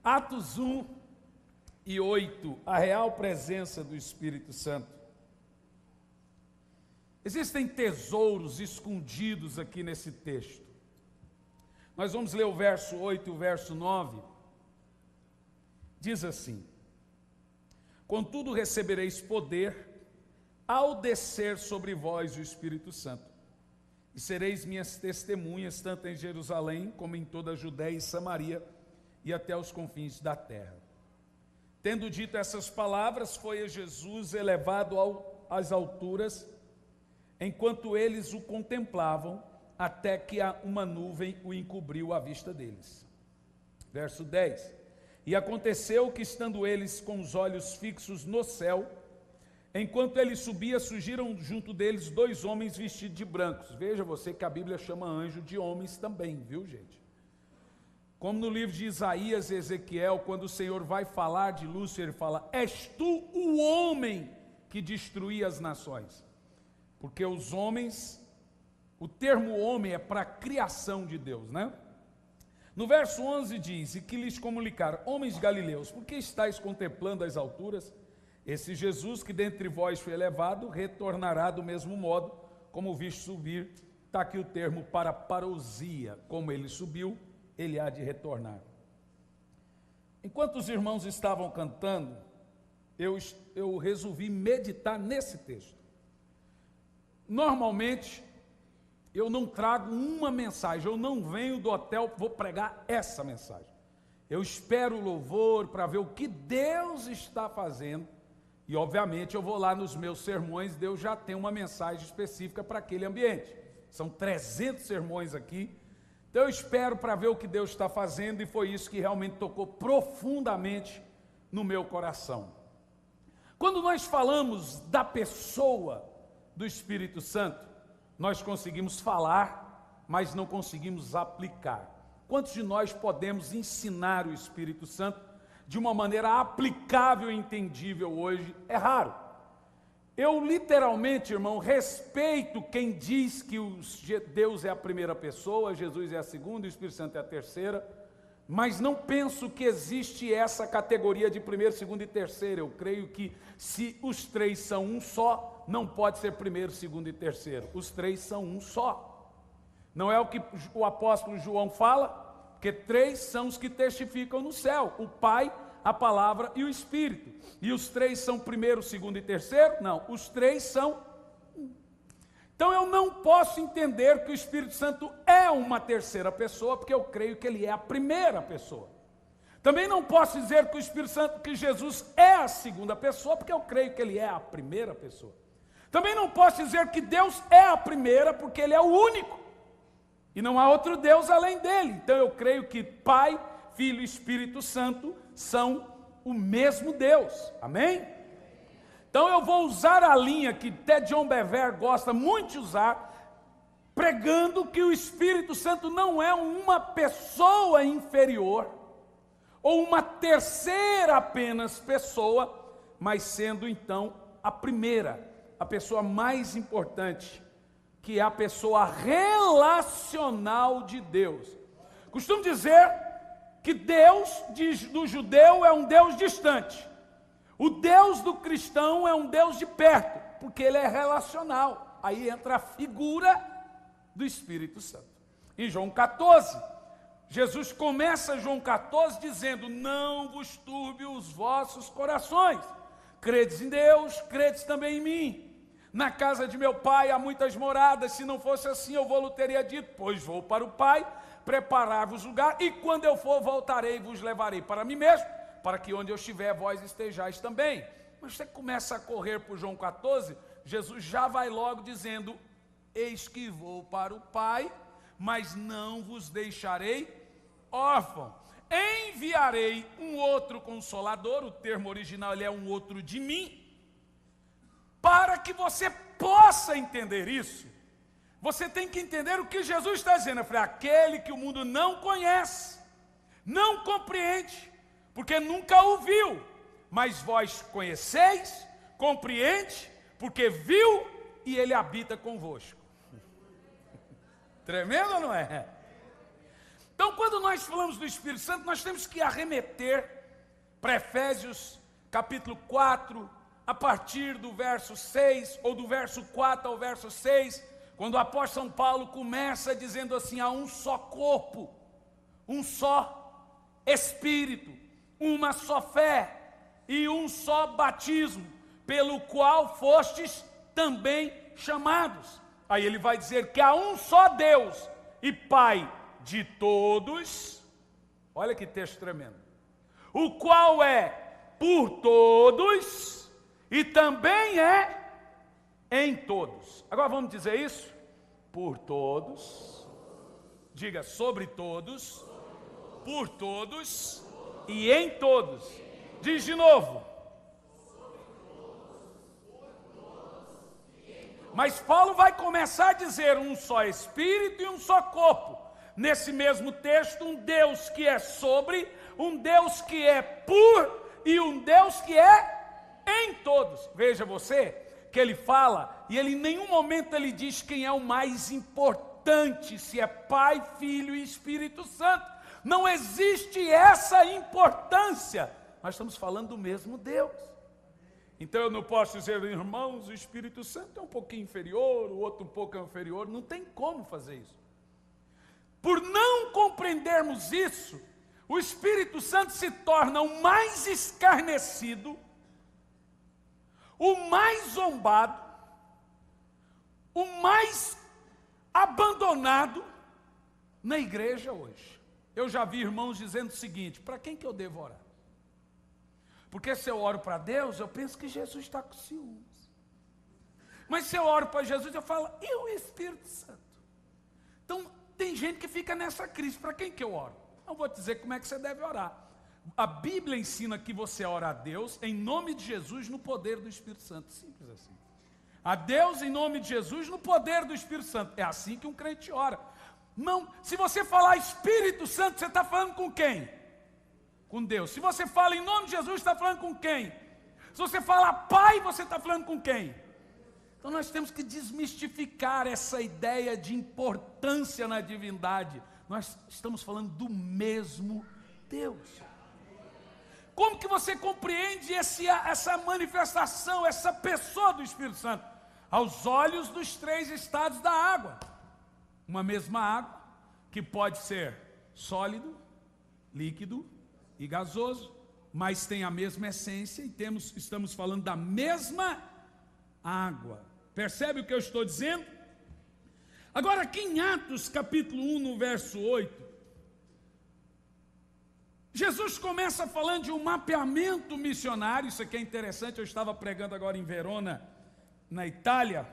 Atos 1 e 8, a real presença do Espírito Santo. Existem tesouros escondidos aqui nesse texto. Nós vamos ler o verso 8 e o verso 9. Diz assim: contudo recebereis poder ao descer sobre vós o Espírito Santo, e sereis minhas testemunhas, tanto em Jerusalém, como em toda a Judéia e Samaria, e até os confins da terra. Tendo dito essas palavras, foi Jesus elevado às alturas, enquanto eles o contemplavam, até que uma nuvem o encobriu à vista deles. Verso 10. E aconteceu que, estando eles com os olhos fixos no céu, enquanto ele subia, surgiram junto deles dois homens vestidos de brancos. Veja você que a Bíblia chama anjo de homens também, viu, gente? Como no livro de Isaías e Ezequiel, quando o Senhor vai falar de Lúcifer, ele fala: és tu o homem que destruía as nações. Porque os homens, o termo homem é para a criação de Deus, né? No verso 11 diz: e que lhes comunicaram: homens galileus, por que estáis contemplando as alturas? Esse Jesus que dentre vós foi elevado, retornará do mesmo modo, como viste subir. Está aqui o termo para parousia: como ele subiu, ele há de retornar. Enquanto os irmãos estavam cantando, eu resolvi meditar nesse texto. Normalmente, eu não trago uma mensagem, eu não venho do hotel, vou pregar essa mensagem. Eu espero o louvor para ver o que Deus está fazendo, e obviamente eu vou lá nos meus sermões, Deus já tem uma mensagem específica para aquele ambiente. São 300 sermões aqui, então eu espero para ver o que Deus está fazendo, e foi isso que realmente tocou profundamente no meu coração. Quando nós falamos da pessoa do Espírito Santo, nós conseguimos falar, mas não conseguimos aplicar. Quantos de nós podemos ensinar o Espírito Santo de uma maneira aplicável e entendível hoje? É raro. Eu literalmente, irmão, respeito quem diz que Deus é a primeira pessoa, Jesus é a segunda e o Espírito Santo é a terceira, mas não penso que existe essa categoria de primeiro, segundo e terceiro. Eu creio que se os três são um só, não pode ser primeiro, segundo e terceiro. Os três são um só. Não é o que o apóstolo João fala? Porque três são os que testificam no céu: o Pai, a Palavra e o Espírito. E os três são primeiro, segundo e terceiro? Não, os três são um. Então eu não posso entender que o Espírito Santo é uma terceira pessoa, porque eu creio que ele é a primeira pessoa. Também não posso dizer que o Espírito Santo, que Jesus é a segunda pessoa, porque eu creio que ele é a primeira pessoa. Também não posso dizer que Deus é a primeira, porque ele é o único, e não há outro Deus além dele. Então eu creio que Pai, Filho e Espírito Santo são o mesmo Deus. Amém? Então eu vou usar a linha que até John Bevere gosta muito de usar, pregando que o Espírito Santo não é uma pessoa inferior, ou uma terceira apenas pessoa, mas sendo então a primeira, a pessoa mais importante, que é a pessoa relacional de Deus. Costumo dizer que Deus do judeu é um Deus distante. O Deus do cristão é um Deus de perto, porque ele é relacional. Aí entra a figura do Espírito Santo. Em João 14, Jesus começa João 14 dizendo: não vos turbe os vossos corações. Credes em Deus, credes também em mim. Na casa de meu pai há muitas moradas, se não fosse assim eu vou-lhe teria dito, pois vou para o Pai, preparar-vos lugar, e quando eu for voltarei e vos levarei para mim mesmo, para que onde eu estiver vós estejais também. Mas você começa a correr por João 14, Jesus já vai logo dizendo: eis que vou para o Pai, mas não vos deixarei órfão. Enviarei um outro Consolador, o termo original ele é um outro de mim. Para que você possa entender isso, você tem que entender o que Jesus está dizendo. Eu falei: aquele que o mundo não conhece, não compreende, porque nunca o viu, mas vós conheceis, compreende, porque viu e ele habita convosco. Tremendo ou não é? Então, quando nós falamos do Espírito Santo, nós temos que arremeter para Efésios capítulo 4, a partir do verso 6, ou do verso 4 ao verso 6, quando o apóstolo São Paulo começa dizendo assim: há um só corpo, um só Espírito, uma só fé e um só batismo, pelo qual fostes também chamados. Aí ele vai dizer que há um só Deus e Pai de todos, olha que texto tremendo, o qual é por todos e também é em todos. Agora vamos dizer isso? Por todos, diga sobre todos, por todos e em todos. Diz de novo. Mas Paulo vai começar a dizer um só Espírito e um só corpo. Nesse mesmo texto, um Deus que é sobre, um Deus que é por e um Deus que é em todos. Veja você que ele fala, e ele em nenhum momento ele diz quem é o mais importante, se é Pai, Filho e Espírito Santo. Não existe essa importância. Nós estamos falando do mesmo Deus. Então eu não posso dizer, irmãos, o Espírito Santo é um pouquinho inferior, o outro um pouco inferior. Não tem como fazer isso. Por não compreendermos isso, o Espírito Santo se torna o mais escarnecido, o mais zombado, o mais abandonado na igreja hoje. Eu já vi irmãos dizendo o seguinte: para quem que eu devo orar? Porque se eu oro para Deus, eu penso que Jesus está com ciúmes. Mas se eu oro para Jesus, eu falo, e o Espírito Santo? Então, tem gente que fica nessa crise. Para quem que eu oro? Não vou te dizer como é que você deve orar. A Bíblia ensina que você ora a Deus em nome de Jesus no poder do Espírito Santo. Simples assim. A Deus em nome de Jesus no poder do Espírito Santo. É assim que um crente ora. Não, se você falar Espírito Santo, você está falando com quem? Com Deus. Se você fala em nome de Jesus, você está falando com quem? Se você fala Pai, você está falando com quem? Então nós temos que desmistificar essa ideia de importância na divindade. Nós estamos falando do mesmo Deus. Como que você compreende essa manifestação, essa pessoa do Espírito Santo? Aos olhos dos três estados da água. Uma mesma água, que pode ser sólido, líquido e gasoso, mas tem a mesma essência e estamos falando da mesma água. Percebe o que eu estou dizendo? Agora aqui em Atos capítulo 1, no verso 8, Jesus começa falando de um mapeamento missionário. Isso aqui é interessante, eu estava pregando agora em Verona, na Itália,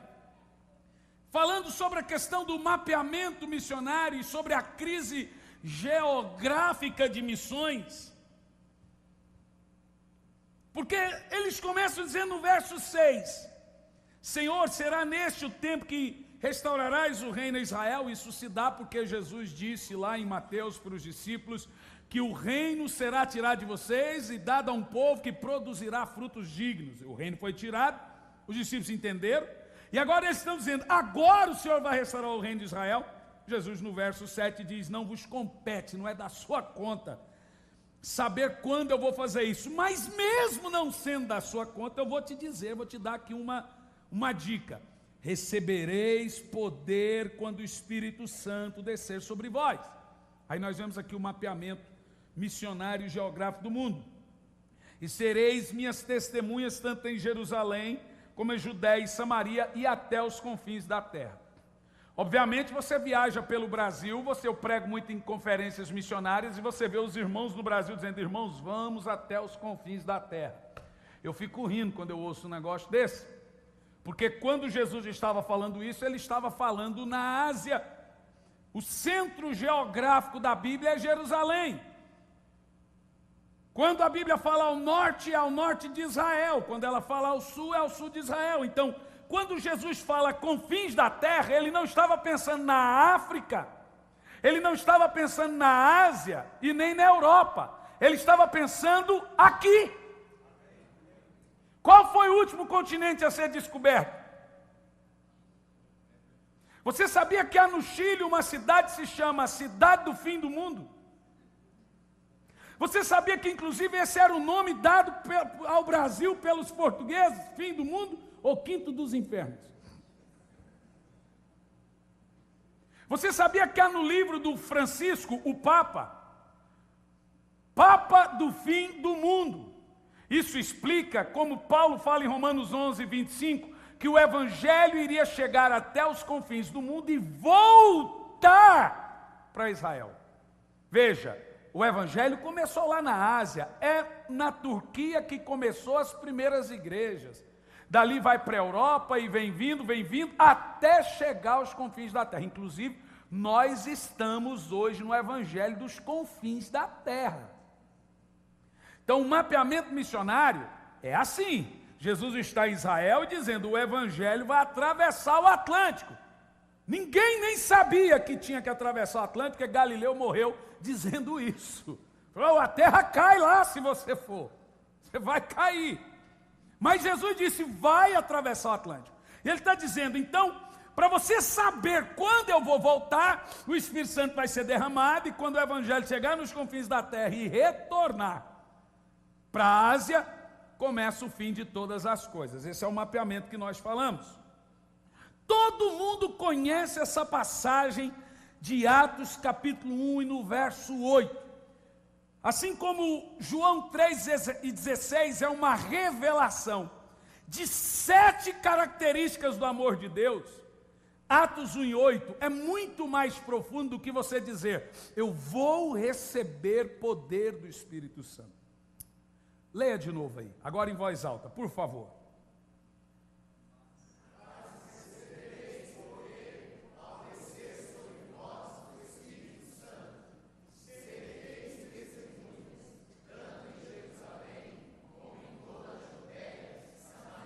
falando sobre a questão do mapeamento missionário e sobre a crise geográfica de missões. Porque eles começam dizendo no verso 6, Senhor, será neste o tempo que restaurarás o reino a Israel? Isso se dá porque Jesus disse lá em Mateus para os discípulos que o reino será tirado de vocês e dado a um povo que produzirá frutos dignos. O reino foi tirado, os discípulos entenderam, e agora eles estão dizendo, agora o Senhor vai restaurar o reino de Israel. Jesus no verso 7 diz, não vos compete, não é da sua conta saber quando eu vou fazer isso, mas mesmo não sendo da sua conta, eu vou te dizer, vou te dar aqui uma dica, recebereis poder quando o Espírito Santo descer sobre vós. Aí nós vemos aqui o mapeamento missionário e geográfico do mundo. E sereis minhas testemunhas tanto em Jerusalém, como em Judéia e Samaria e até os confins da terra. Obviamente você viaja pelo Brasil, eu prego muito em conferências missionárias e você vê os irmãos no Brasil dizendo, irmãos, vamos até os confins da terra. Eu fico rindo quando eu ouço um negócio desse, porque quando Jesus estava falando isso, ele estava falando na Ásia. O centro geográfico da Bíblia é Jerusalém. Quando a Bíblia fala ao norte, é ao norte de Israel. Quando ela fala ao sul, é ao sul de Israel. Então, quando Jesus fala confins da terra, ele não estava pensando na África, ele não estava pensando na Ásia e nem na Europa. Ele estava pensando aqui. Qual foi o último continente a ser descoberto? Você sabia que há no Chile uma cidade que se chama Cidade do Fim do Mundo? Você sabia que inclusive esse era o nome dado ao Brasil pelos portugueses, fim do mundo ou quinto dos infernos? Você sabia que há no livro do Francisco, o Papa do fim do mundo? Isso explica, como Paulo fala em Romanos 11, 25, que o Evangelho iria chegar até os confins do mundo e voltar para Israel. Veja, o Evangelho começou lá na Ásia, é na Turquia que começou as primeiras igrejas. Dali vai para a Europa e vem vindo, até chegar aos confins da terra. Inclusive, nós estamos hoje no Evangelho dos confins da terra. Então, o mapeamento missionário é assim. Jesus está em Israel dizendo, o Evangelho vai atravessar o Atlântico. Ninguém nem sabia que tinha que atravessar o Atlântico, porque Galileu morreu dizendo isso. Falou, a terra cai lá se você for. Você vai cair. Mas Jesus disse, vai atravessar o Atlântico. E ele está dizendo, então, para você saber quando eu vou voltar, o Espírito Santo vai ser derramado, e quando o Evangelho chegar nos confins da terra e retornar para a Ásia, começa o fim de todas as coisas. Esse é o mapeamento que nós falamos. Todo mundo conhece essa passagem de Atos capítulo 1 e no verso 8. Assim como João 3,16 é uma revelação de 7 características do amor de Deus, Atos 1 e 8 é muito mais profundo do que você dizer, eu vou receber poder do Espírito Santo. Leia de novo aí, agora em voz alta, por favor.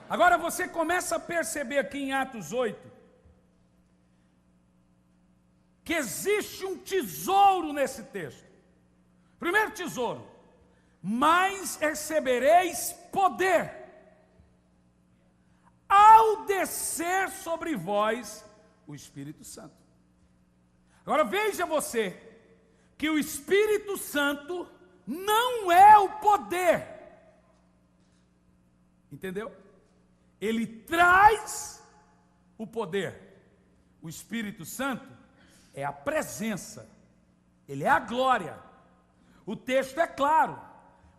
Agora você começa a perceber aqui em Atos 8, que existe um tesouro nesse texto. Primeiro tesouro, mas recebereis poder, ao descer sobre vós o Espírito Santo. Agora veja você, que o Espírito Santo não é o poder. Entendeu? Ele traz o poder. O Espírito Santo é a presença, ele é a glória. O texto é claro,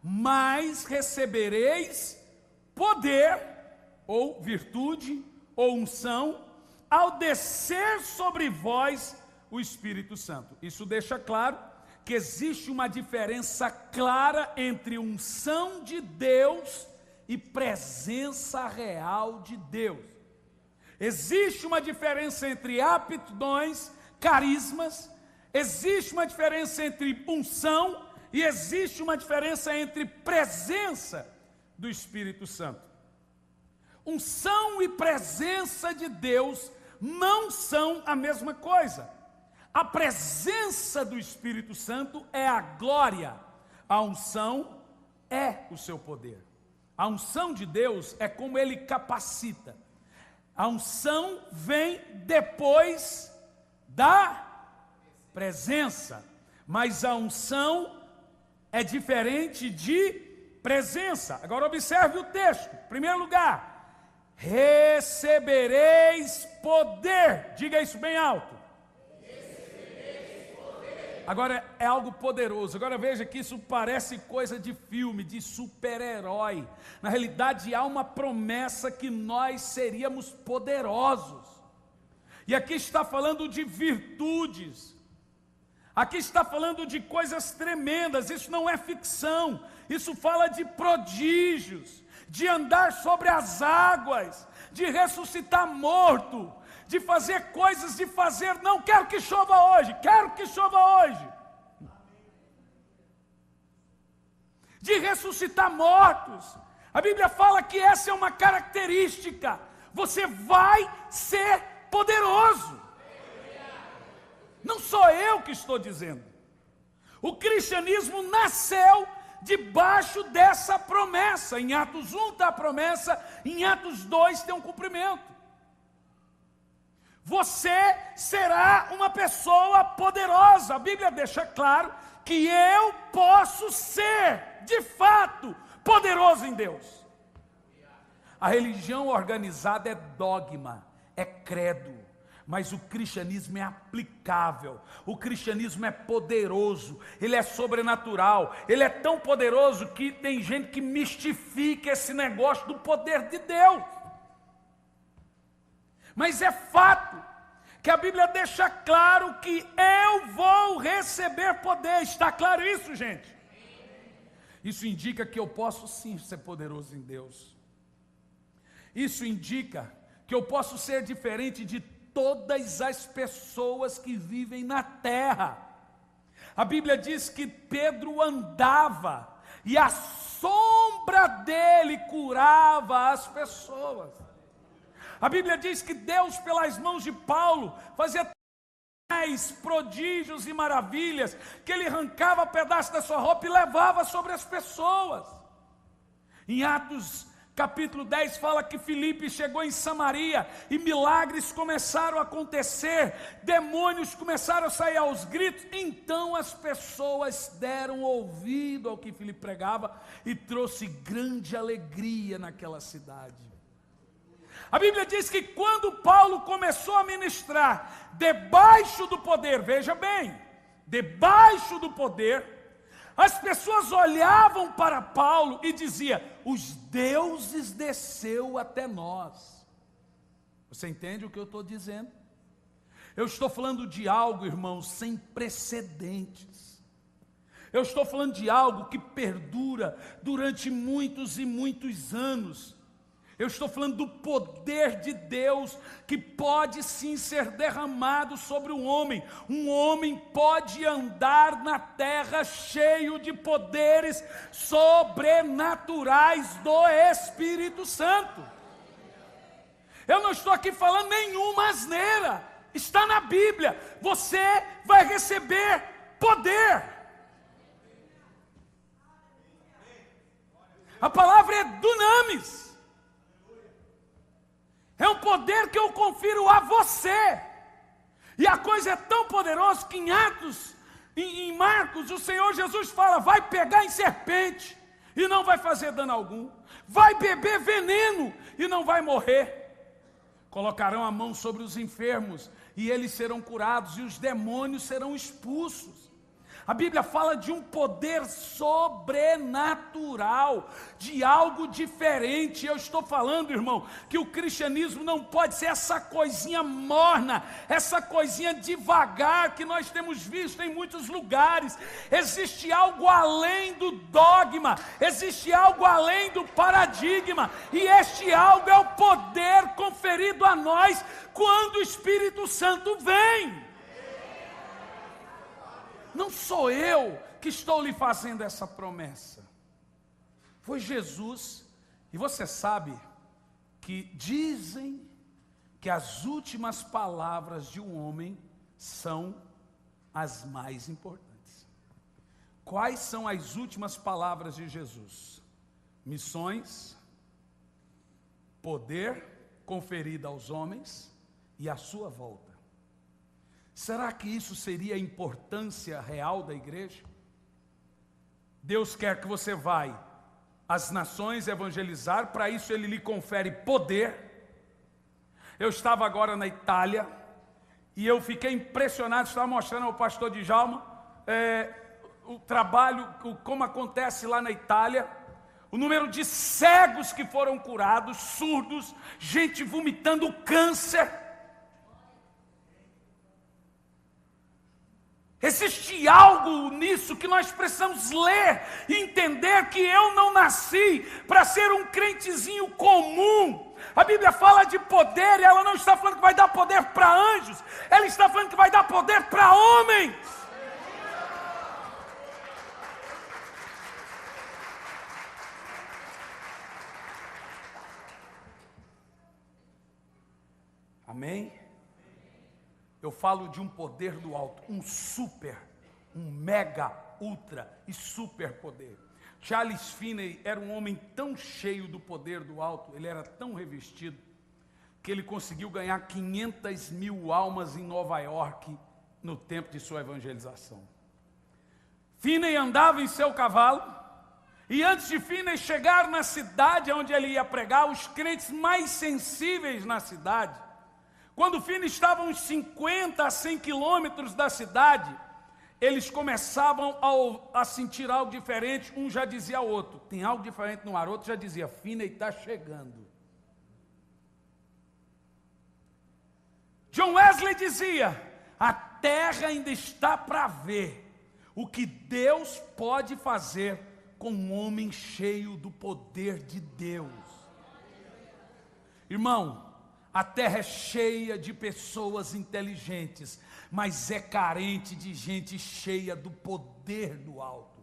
mas recebereis poder, ou virtude, ou unção, ao descer sobre vós o Espírito Santo. Isso deixa claro que existe uma diferença clara entre unção de Deus e presença real de Deus. Existe uma diferença entre aptidões, carismas, existe uma diferença entre unção e existe uma diferença entre presença do Espírito Santo. Unção e presença de Deus não são a mesma coisa. A presença do Espírito Santo é a glória, a unção é o seu poder. A unção de Deus é como Ele capacita. A unção vem depois da presença, mas a unção é diferente de presença. Agora observe o texto. Em primeiro lugar, recebereis poder. Diga isso bem alto. Agora é algo poderoso. Agora veja que isso parece coisa de filme, de super-herói. Na realidade há uma promessa que nós seríamos poderosos. E aqui está falando de virtudes. Aqui está falando de coisas tremendas. Isso não é ficção. Isso fala de prodígios, de andar sobre as águas, de ressuscitar morto, de fazer coisas, de fazer, não quero que chova hoje, quero que chova hoje. De ressuscitar mortos. A Bíblia fala que essa é uma característica. Você vai ser poderoso. Não sou eu que estou dizendo. O cristianismo nasceu debaixo dessa promessa. Em Atos 1 está a promessa, em Atos 2 tem um cumprimento. você será uma pessoa poderosa. A Bíblia deixa claro que eu posso ser, de fato, poderoso em Deus. A religião organizada é dogma, é credo, mas o cristianismo é aplicável, o cristianismo é poderoso, ele é sobrenatural, ele é tão poderoso que tem gente que mistifica esse negócio do poder de Deus. Mas é fato que a Bíblia deixa claro que eu vou receber poder. Está claro isso, gente? Isso indica que eu posso sim ser poderoso em Deus. Isso indica que eu posso ser diferente de todas as pessoas que vivem na terra. A Bíblia diz que Pedro andava e a sombra dele curava as pessoas. A Bíblia diz que Deus, pelas mãos de Paulo, fazia tais prodígios e maravilhas, que ele arrancava pedaços da sua roupa e levava sobre as pessoas. Em Atos capítulo 10 fala que Filipe chegou em Samaria e milagres começaram a acontecer, demônios começaram a sair aos gritos. Então as pessoas deram ouvido ao que Filipe pregava e trouxe grande alegria naquela cidade. A Bíblia diz que quando Paulo começou a ministrar debaixo do poder, veja bem, debaixo do poder, as pessoas olhavam para Paulo e diziam: os deuses desceu até nós. Você entende o que eu estou dizendo? Eu estou falando de algo, irmãos, sem precedentes. Eu estou falando de algo que perdura durante muitos e muitos anos. Eu estou falando do poder de Deus que pode sim ser derramado sobre o homem. Um homem pode andar na terra cheio de poderes sobrenaturais do Espírito Santo. Eu não estou aqui falando nenhuma asneira. Está na Bíblia. Você vai receber poder. A palavra é dunamis. É um poder que eu confiro a você. E a coisa é tão poderosa que em Atos, em Marcos, o Senhor Jesus fala: vai pegar em serpente e não vai fazer dano algum. Vai beber veneno e não vai morrer. Colocarão a mão sobre os enfermos e eles serão curados e os demônios serão expulsos. A Bíblia fala de um poder sobrenatural, de algo diferente. Eu estou falando, irmão, que o cristianismo não pode ser essa coisinha morna, essa coisinha devagar que nós temos visto em muitos lugares. Existe algo além do dogma, existe algo além do paradigma, e este algo é o poder conferido a nós quando o Espírito Santo vem. Não sou eu que estou lhe fazendo essa promessa. Foi Jesus. E você sabe que dizem que as últimas palavras de um homem são as mais importantes. Quais são as últimas palavras de Jesus? Missões, poder conferido aos homens e a sua volta. Será que isso seria a importância real da igreja? Deus quer que você vá às nações evangelizar, para isso Ele lhe confere poder. Eu estava agora na Itália, e eu fiquei impressionado, estava mostrando ao pastor Djalma, o trabalho, como acontece lá na Itália, o número de cegos que foram curados, surdos, gente vomitando câncer. Existe algo nisso que nós precisamos ler e entender que eu não nasci para ser um crentezinho comum. A Bíblia fala de poder e ela não está falando que vai dar poder para anjos, ela está falando que vai dar poder para homens. Amém? Eu falo de um poder do alto, um mega, ultra e super poder. Charles Finney era um homem tão cheio do poder do alto, ele era tão revestido, que ele conseguiu ganhar 500 mil almas em Nova York no tempo de sua evangelização. Finney andava em seu cavalo, e antes de Finney chegar na cidade onde ele ia pregar, os crentes mais sensíveis na cidade, quando Finney estava uns 50 a 100 quilômetros da cidade, eles começavam a sentir algo diferente. Um já dizia ao outro, tem algo diferente no ar. Outro já dizia, Finney está chegando. John Wesley dizia, a terra ainda está para ver o que Deus pode fazer com um homem cheio do poder de Deus. Irmão, a terra é cheia de pessoas inteligentes, mas é carente de gente cheia do poder do alto.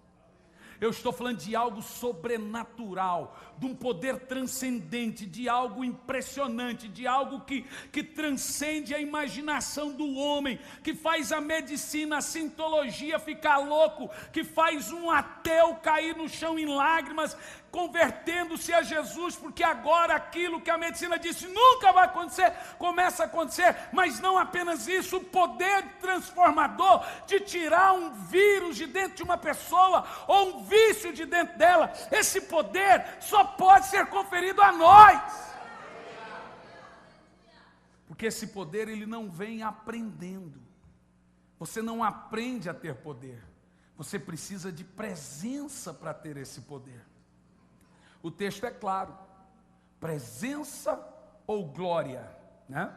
Eu estou falando de algo sobrenatural, de um poder transcendente, de algo impressionante, de algo que transcende a imaginação do homem, que faz a medicina, a cientologia ficar louco, que faz um ateu cair no chão em lágrimas, convertendo-se a Jesus, porque agora aquilo que a medicina disse nunca vai acontecer, começa a acontecer. Mas não apenas isso, o poder transformador de tirar um vírus de dentro de uma pessoa, ou um vício de dentro dela, esse poder só pode ser conferido a nós, porque esse poder ele não vem aprendendo. Você não aprende a ter poder, você precisa de presença para ter esse poder. O texto é claro, presença ou glória, né?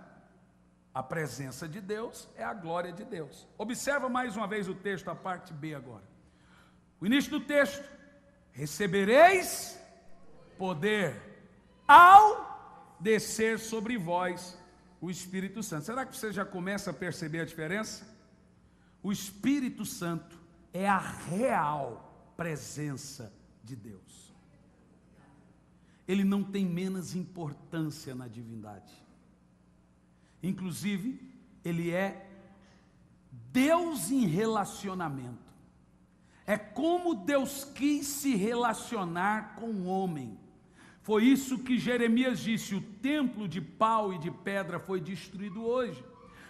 A presença de Deus é a glória de Deus. Observa mais uma vez o texto, a parte B agora. O início do texto, recebereis poder ao descer sobre vós o Espírito Santo. Será que você já começa a perceber a diferença? O Espírito Santo é a real presença de Deus. Ele não tem menos importância na divindade. Inclusive, ele é Deus em relacionamento. É como Deus quis se relacionar com o homem. Foi isso que Jeremias disse, o templo de pau e de pedra foi destruído hoje,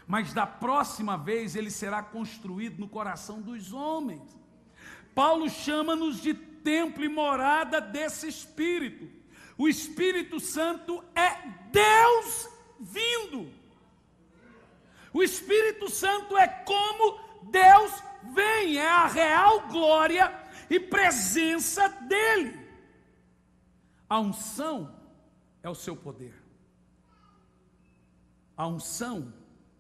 mas da próxima vez ele será construído no coração dos homens. Paulo chama-nos de templo e morada desse Espírito. O Espírito Santo é Deus vindo. O Espírito Santo é como Deus vem, é a real glória e presença dele. A unção é o seu poder. A unção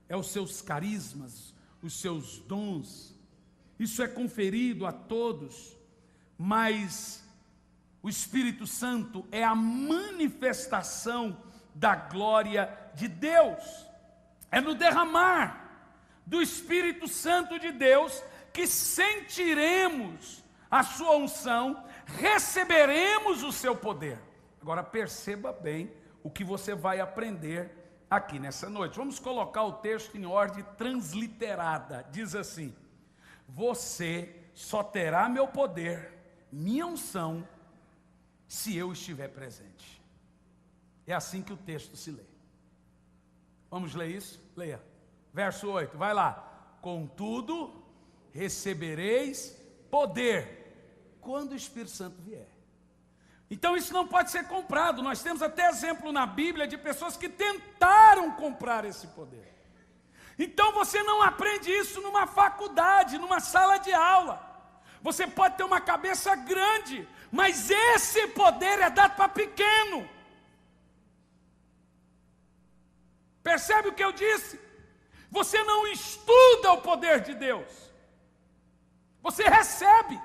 é os seus carismas, os seus dons. Isso é conferido a todos, mas o Espírito Santo é a manifestação da glória de Deus. É no derramar do Espírito Santo de Deus que sentiremos a sua unção, receberemos o seu poder. Agora perceba bem o que você vai aprender aqui nessa noite. Vamos colocar o texto em ordem transliterada. Diz assim: você só terá meu poder, minha unção, se eu estiver presente. É assim que o texto se lê. Vamos ler isso? Leia. Verso 8, vai lá. Contudo, recebereis poder quando o Espírito Santo vier. Então isso não pode ser comprado. Nós temos até exemplo na Bíblia de pessoas que tentaram comprar esse poder. Então você não aprende isso numa faculdade, numa sala de aula. Você pode ter uma cabeça grande, mas esse poder é dado para pequeno. Percebe o que eu disse? Você não estuda o poder de Deus. Você recebe.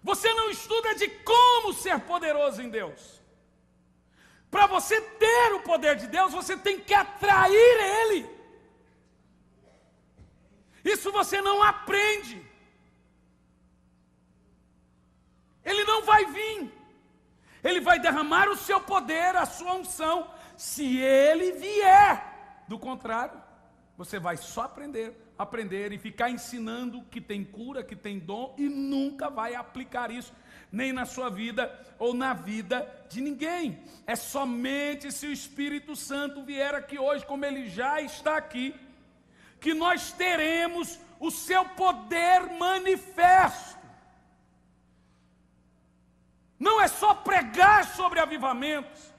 Você não estuda de como ser poderoso em Deus. Para você ter o poder de Deus, você tem que atrair Ele. Isso você não aprende. Ele não vai vir. Ele vai derramar o seu poder, a sua unção, se Ele vier. Do contrário, você vai só aprender e ficar ensinando que tem cura, que tem dom, e nunca vai aplicar isso. nem na sua vida ou na vida de ninguém. É somente se o Espírito Santo vier aqui hoje, como ele já está aqui, que nós teremos o seu poder manifesto. Não é só pregar sobre avivamentos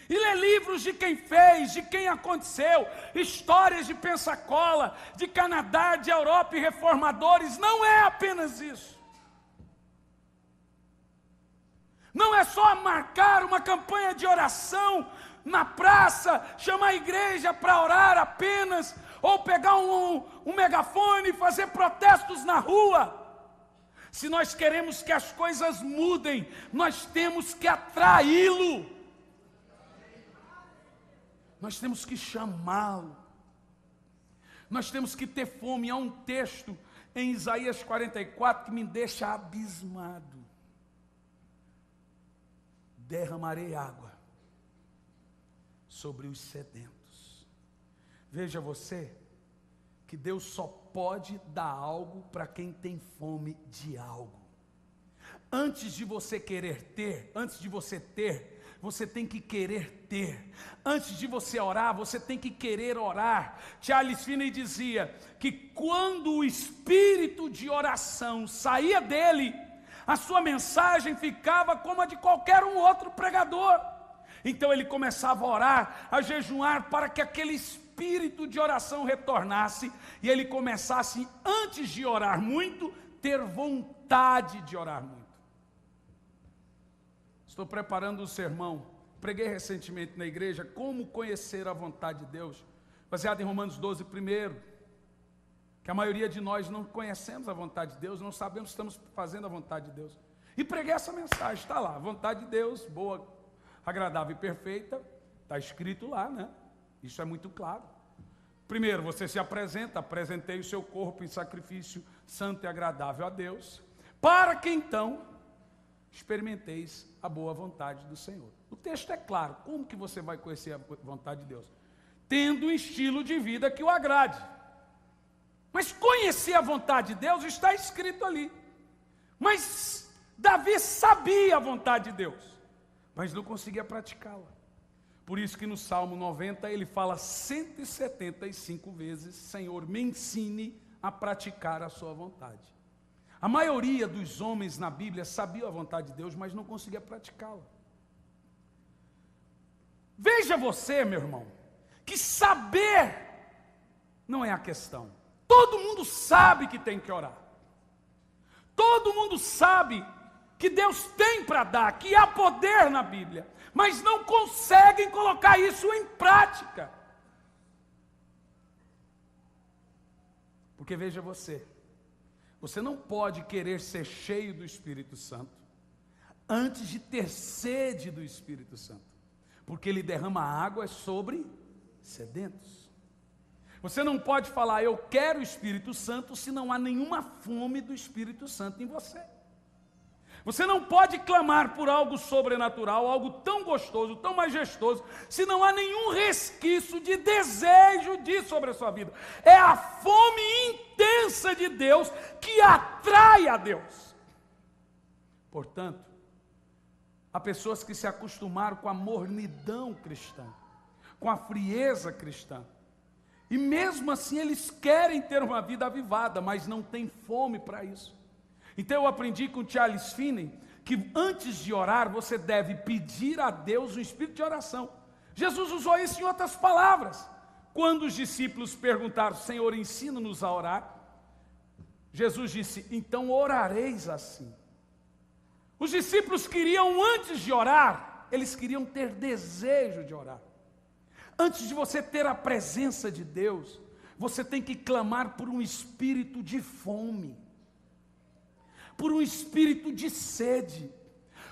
e ler livros de quem fez, de quem aconteceu, histórias de Pensacola, de Canadá, de Europa e reformadores. Não é apenas isso. Não é só marcar uma campanha de oração na praça, chamar a igreja para orar apenas, ou pegar um megafone e fazer protestos na rua. Se nós queremos que as coisas mudem, nós temos que atraí-lo. Nós temos que chamá-lo. Nós temos que ter fome. Há um texto em Isaías 44 que me deixa abismado. Derramarei água sobre os sedentos. Veja você, que Deus só pode dar algo para quem tem fome de algo. Antes de você querer ter, antes de você ter, você tem que querer ter. Antes de você orar, você tem que querer orar. Charles Finney dizia que quando o espírito de oração saía dele, a sua mensagem ficava como a de qualquer um outro pregador. Então ele começava a orar, a jejuar, para que aquele espírito de oração retornasse, e ele começasse, antes de orar muito, ter vontade de orar muito. Estou preparando um sermão, preguei recentemente na igreja, como conhecer a vontade de Deus, baseado em Romanos 12, primeiro, que a maioria de nós não conhecemos a vontade de Deus, não sabemos se estamos fazendo a vontade de Deus. E preguei essa mensagem, está lá, a vontade de Deus, boa, agradável e perfeita, está escrito lá, né? Isso é muito claro. Primeiro, você se apresenta, apresentei o seu corpo em sacrifício santo e agradável a Deus, para que então experimenteis a boa vontade do Senhor. O texto é claro, como que você vai conhecer a vontade de Deus? Tendo um estilo de vida que o agrade. Mas conhecer a vontade de Deus está escrito ali. Mas Davi sabia a vontade de Deus, mas não conseguia praticá-la. Por isso que no Salmo 90 ele fala 175 vezes: Senhor, me ensine a praticar a sua vontade. A maioria dos homens na Bíblia sabia a vontade de Deus, mas não conseguia praticá-la. Veja você, meu irmão, que saber não é a questão. Todo mundo sabe que tem que orar. Todo mundo sabe que Deus tem para dar, que há poder na Bíblia, mas não conseguem colocar isso em prática. Porque veja você não pode querer ser cheio do Espírito Santo antes de ter sede do Espírito Santo, porque ele derrama água sobre sedentos. Você não pode falar, eu quero o Espírito Santo, se não há nenhuma fome do Espírito Santo em você. Você não pode clamar por algo sobrenatural, algo tão gostoso, tão majestoso, se não há nenhum resquício de desejo disso sobre a sua vida. É a fome intensa de Deus que atrai a Deus. Portanto, há pessoas que se acostumaram com a mornidão cristã, com a frieza cristã. E mesmo assim eles querem ter uma vida avivada, mas não têm fome para isso. Então eu aprendi com Charles Finney que antes de orar você deve pedir a Deus um espírito de oração. Jesus usou isso em outras palavras. Quando os discípulos perguntaram, Senhor, ensina-nos a orar, Jesus disse, então orareis assim. Os discípulos queriam, antes de orar, eles queriam ter desejo de orar. Antes de você ter a presença de Deus, você tem que clamar por um espírito de fome, por um espírito de sede,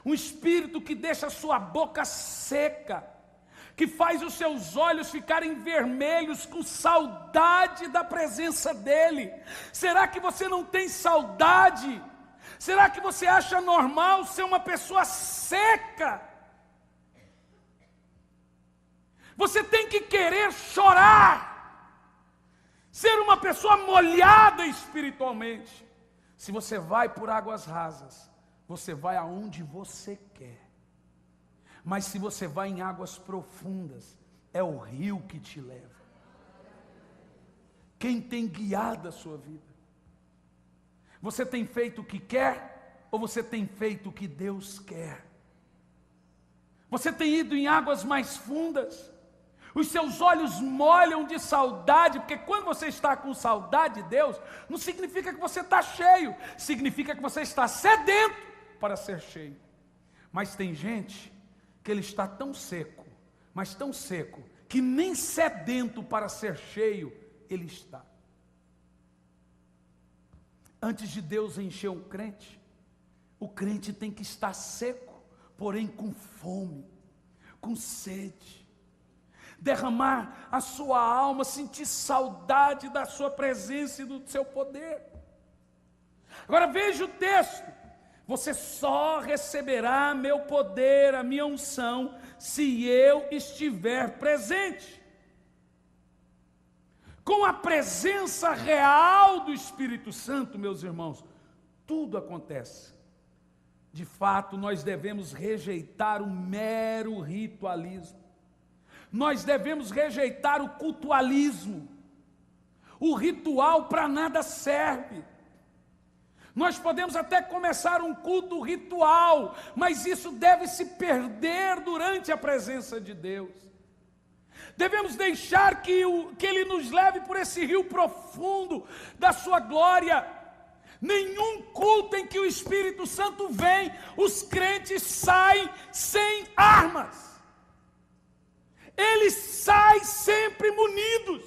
um espírito que deixa a sua boca seca, que faz os seus olhos ficarem vermelhos com saudade da presença dEle. Será que você não tem saudade? Será que você acha normal ser uma pessoa seca? Você tem que querer chorar, ser uma pessoa molhada espiritualmente. Se você vai por águas rasas, você vai aonde você quer. Mas se você vai em águas profundas, é o rio que te leva. Quem tem guiado a sua vida? Você tem feito o que quer ou você tem feito o que Deus quer? Você tem ido em águas mais fundas? Os seus olhos molham de saudade, porque quando você está com saudade de Deus, não significa que você está cheio, significa que você está sedento para ser cheio. Mas tem gente que ele está tão seco, mas tão seco, que nem sedento para ser cheio ele está. Antes de Deus encher um crente, o crente tem que estar seco, porém com fome, com sede. Derramar a sua alma, sentir saudade da sua presença e do seu poder. Agora veja o texto: você só receberá meu poder, a minha unção, se eu estiver presente. Com a presença real do Espírito Santo, meus irmãos, tudo acontece. De fato, nós devemos rejeitar o mero ritualismo. Nós devemos rejeitar o cultualismo. O ritual para nada serve. Nós podemos até começar um culto ritual, mas isso deve se perder durante a presença de Deus. Devemos deixar que Ele nos leve por esse rio profundo da sua glória. Nenhum culto em que o Espírito Santo vem, os crentes saem sem armas. Eles saem sempre munidos.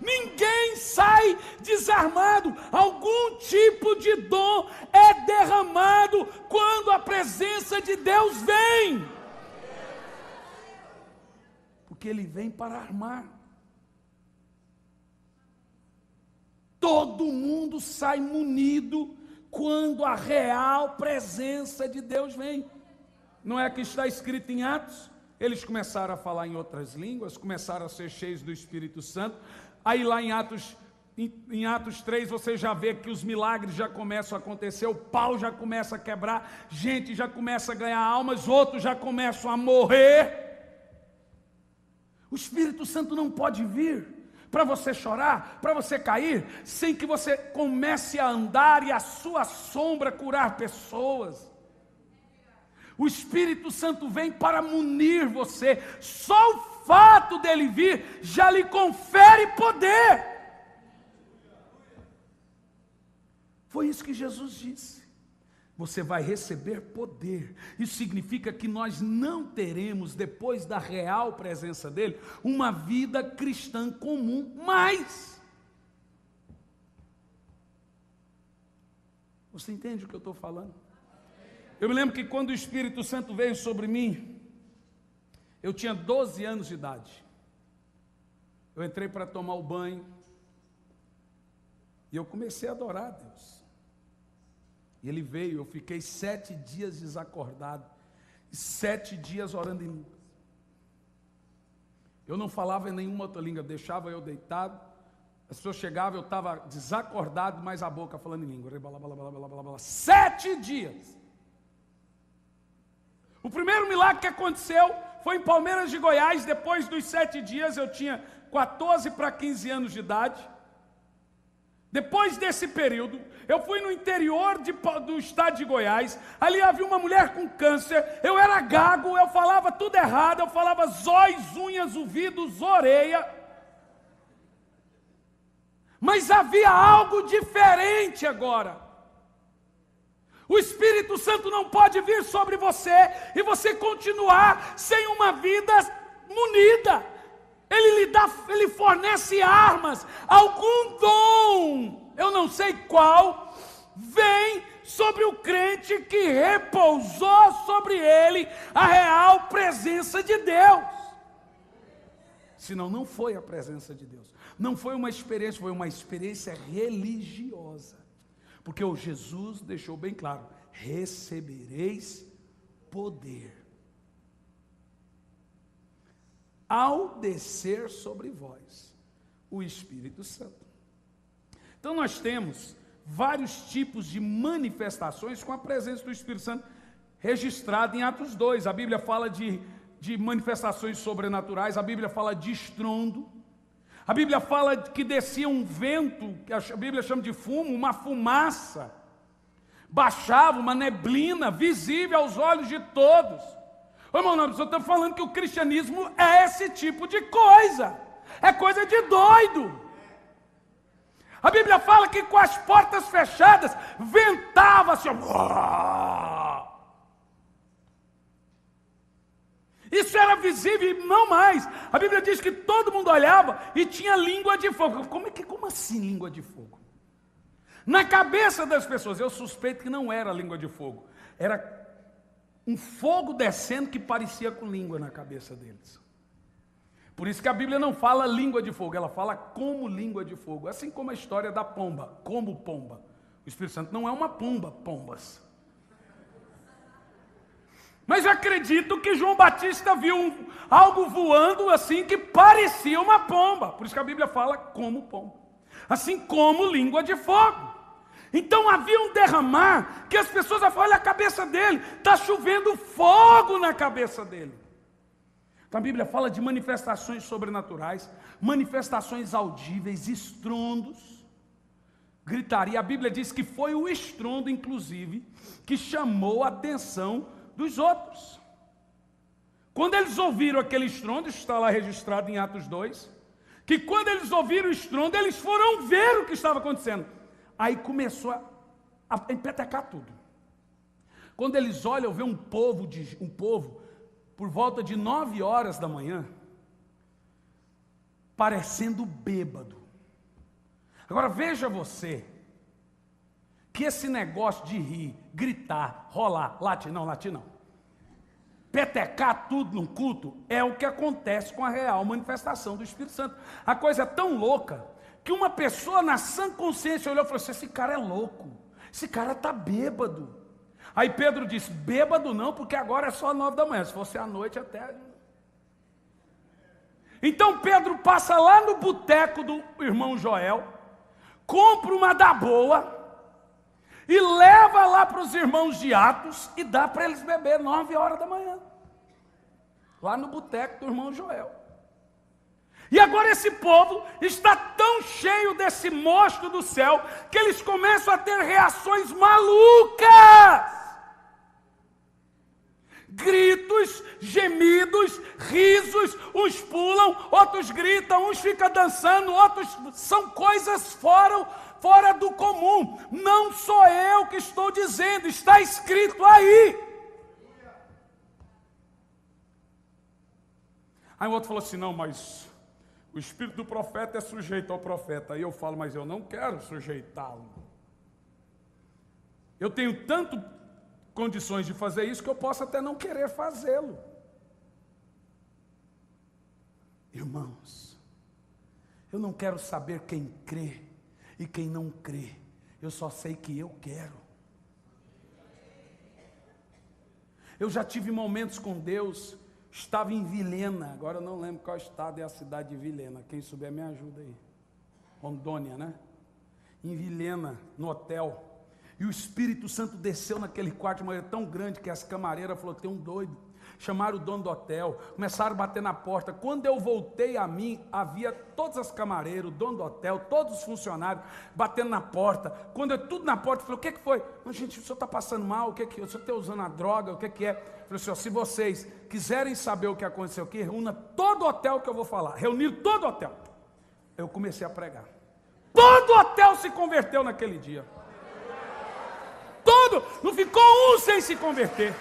Ninguém sai desarmado. Algum tipo de dom é derramado quando a presença de Deus vem. Porque Ele vem para armar. Todo mundo sai munido quando a real presença de Deus vem. Não é que está escrito em Atos? Eles começaram a falar em outras línguas, começaram a ser cheios do Espírito Santo. Aí lá em Atos 3, você já vê que os milagres já começam a acontecer, o pau já começa a quebrar, gente já começa a ganhar almas, outros já começam a morrer. O Espírito Santo não pode vir para você chorar, para você cair, sem que você comece a andar e a sua sombra curar pessoas. O Espírito Santo vem para munir você. Só o fato dele vir já lhe confere poder. Foi isso que Jesus disse. Você vai receber poder. Isso significa que nós não teremos, depois da real presença dele, uma vida cristã comum mais. Você entende o que eu estou falando? Eu me lembro que quando o Espírito Santo veio sobre mim, eu tinha 12 anos de idade. Eu entrei para tomar o banho e eu comecei a adorar a Deus. E Ele veio, eu fiquei 7 dias desacordado, 7 dias orando em línguas. Eu não falava em nenhuma outra língua, deixava eu deitado, as pessoas chegavam, eu estava desacordado, mas a boca falando em língua. 7 dias. O primeiro milagre que aconteceu foi em Palmeiras de Goiás. Depois dos 7 dias, eu tinha 14 para 15 anos de idade. Depois desse período, eu fui no interior do estado de Goiás. Ali havia uma mulher com câncer. Eu era gago, eu falava tudo errado. Eu falava zóis, unhas, ouvidos, orelha. Mas havia algo diferente agora. O Espírito Santo não pode vir sobre você e você continuar sem uma vida munida. Ele fornece armas, algum dom, eu não sei qual, vem sobre o crente que repousou sobre ele a real presença de Deus. Senão não foi a presença de Deus. Não foi uma experiência, foi uma experiência religiosa. Porque o Jesus deixou bem claro: recebereis poder ao descer sobre vós o Espírito Santo. Então nós temos vários tipos de manifestações com a presença do Espírito Santo registrada em Atos 2. A Bíblia fala de manifestações sobrenaturais, a Bíblia fala de estrondo, a Bíblia fala que descia um vento, que a Bíblia chama de fumo, uma fumaça, baixava uma neblina visível aos olhos de todos. Ô irmão, nós estamos falando que o cristianismo é esse tipo de coisa, é coisa de doido. A Bíblia fala que com as portas fechadas, ventava assim, isso era visível e não mais. A Bíblia diz que todo mundo olhava e tinha língua de fogo. Como assim língua de fogo? Na cabeça das pessoas, eu suspeito que não era língua de fogo. Era um fogo descendo que parecia com língua na cabeça deles. Por isso que a Bíblia não fala língua de fogo, ela fala como língua de fogo. Assim como a história da pomba, como pomba. O Espírito Santo não é uma pomba, pombas. Mas eu acredito que João Batista viu algo voando assim que parecia uma pomba. Por isso que a Bíblia fala como pomba. Assim como língua de fogo. Então havia um derramar que as pessoas falam, olha a cabeça dele, está chovendo fogo na cabeça dele. Então a Bíblia fala de manifestações sobrenaturais, manifestações audíveis, estrondos, gritaria. A Bíblia diz que foi o estrondo, inclusive, que chamou a atenção dos outros. Quando eles ouviram aquele estrondo, isso está lá registrado em Atos 2, que quando eles ouviram o estrondo, eles foram ver o que estava acontecendo. Aí começou a empetecar tudo. Quando eles olham, vê um povo por volta de 9 horas da manhã, parecendo bêbado. Agora veja você, que esse negócio de rir, gritar, rolar, latir não, petecar tudo num culto, é o que acontece com a real manifestação do Espírito Santo. A coisa é tão louca, que uma pessoa na sã consciência olhou e falou assim, esse cara é louco, esse cara está bêbado. Aí Pedro disse, bêbado não, porque agora é só 9 da manhã, se fosse à noite até... Então Pedro passa lá no boteco do irmão Joel, compra uma da boa, e leva lá para os irmãos de Atos, e dá para eles beber 9 horas da manhã, lá no boteco do irmão Joel. E agora esse povo está tão cheio desse mosto do céu, que eles começam a ter reações malucas. Gritos, gemidos, risos, uns pulam, outros gritam, uns ficam dançando, outros são coisas fora do comum. Não sou eu que estou dizendo, está escrito aí. Aí o outro falou assim, não, mas o espírito do profeta é sujeito ao profeta. Aí eu falo, mas eu não quero sujeitá-lo. Eu tenho tanto condições de fazer isso que eu posso até não querer fazê-lo. Irmãos, eu não quero saber quem crê e quem não crê. Eu só sei que eu quero. Eu já tive momentos com Deus. Estava em Vilhena, agora eu não lembro qual estado é a cidade de Vilhena. Quem souber me ajuda aí. Rondônia, né? Em Vilhena, no hotel. E o Espírito Santo desceu naquele quarto de maneira tão grande que as camareiras falaram, tem um doido. Chamaram o dono do hotel, começaram a bater na porta. Quando eu voltei a mim, havia todas as camareiras, o dono do hotel, todos os funcionários batendo na porta. Quando eu tudo na porta, eu falei, o que foi? Mas, gente, o senhor está passando mal? O que é? O senhor está usando a droga? O que é? Eu falei, senhor, se vocês quiserem saber o que aconteceu aqui, reúna todo o hotel que eu vou falar. Reunir todo o hotel. Eu comecei a pregar. Todo o hotel se converteu naquele dia. Todo, não ficou um sem se converter.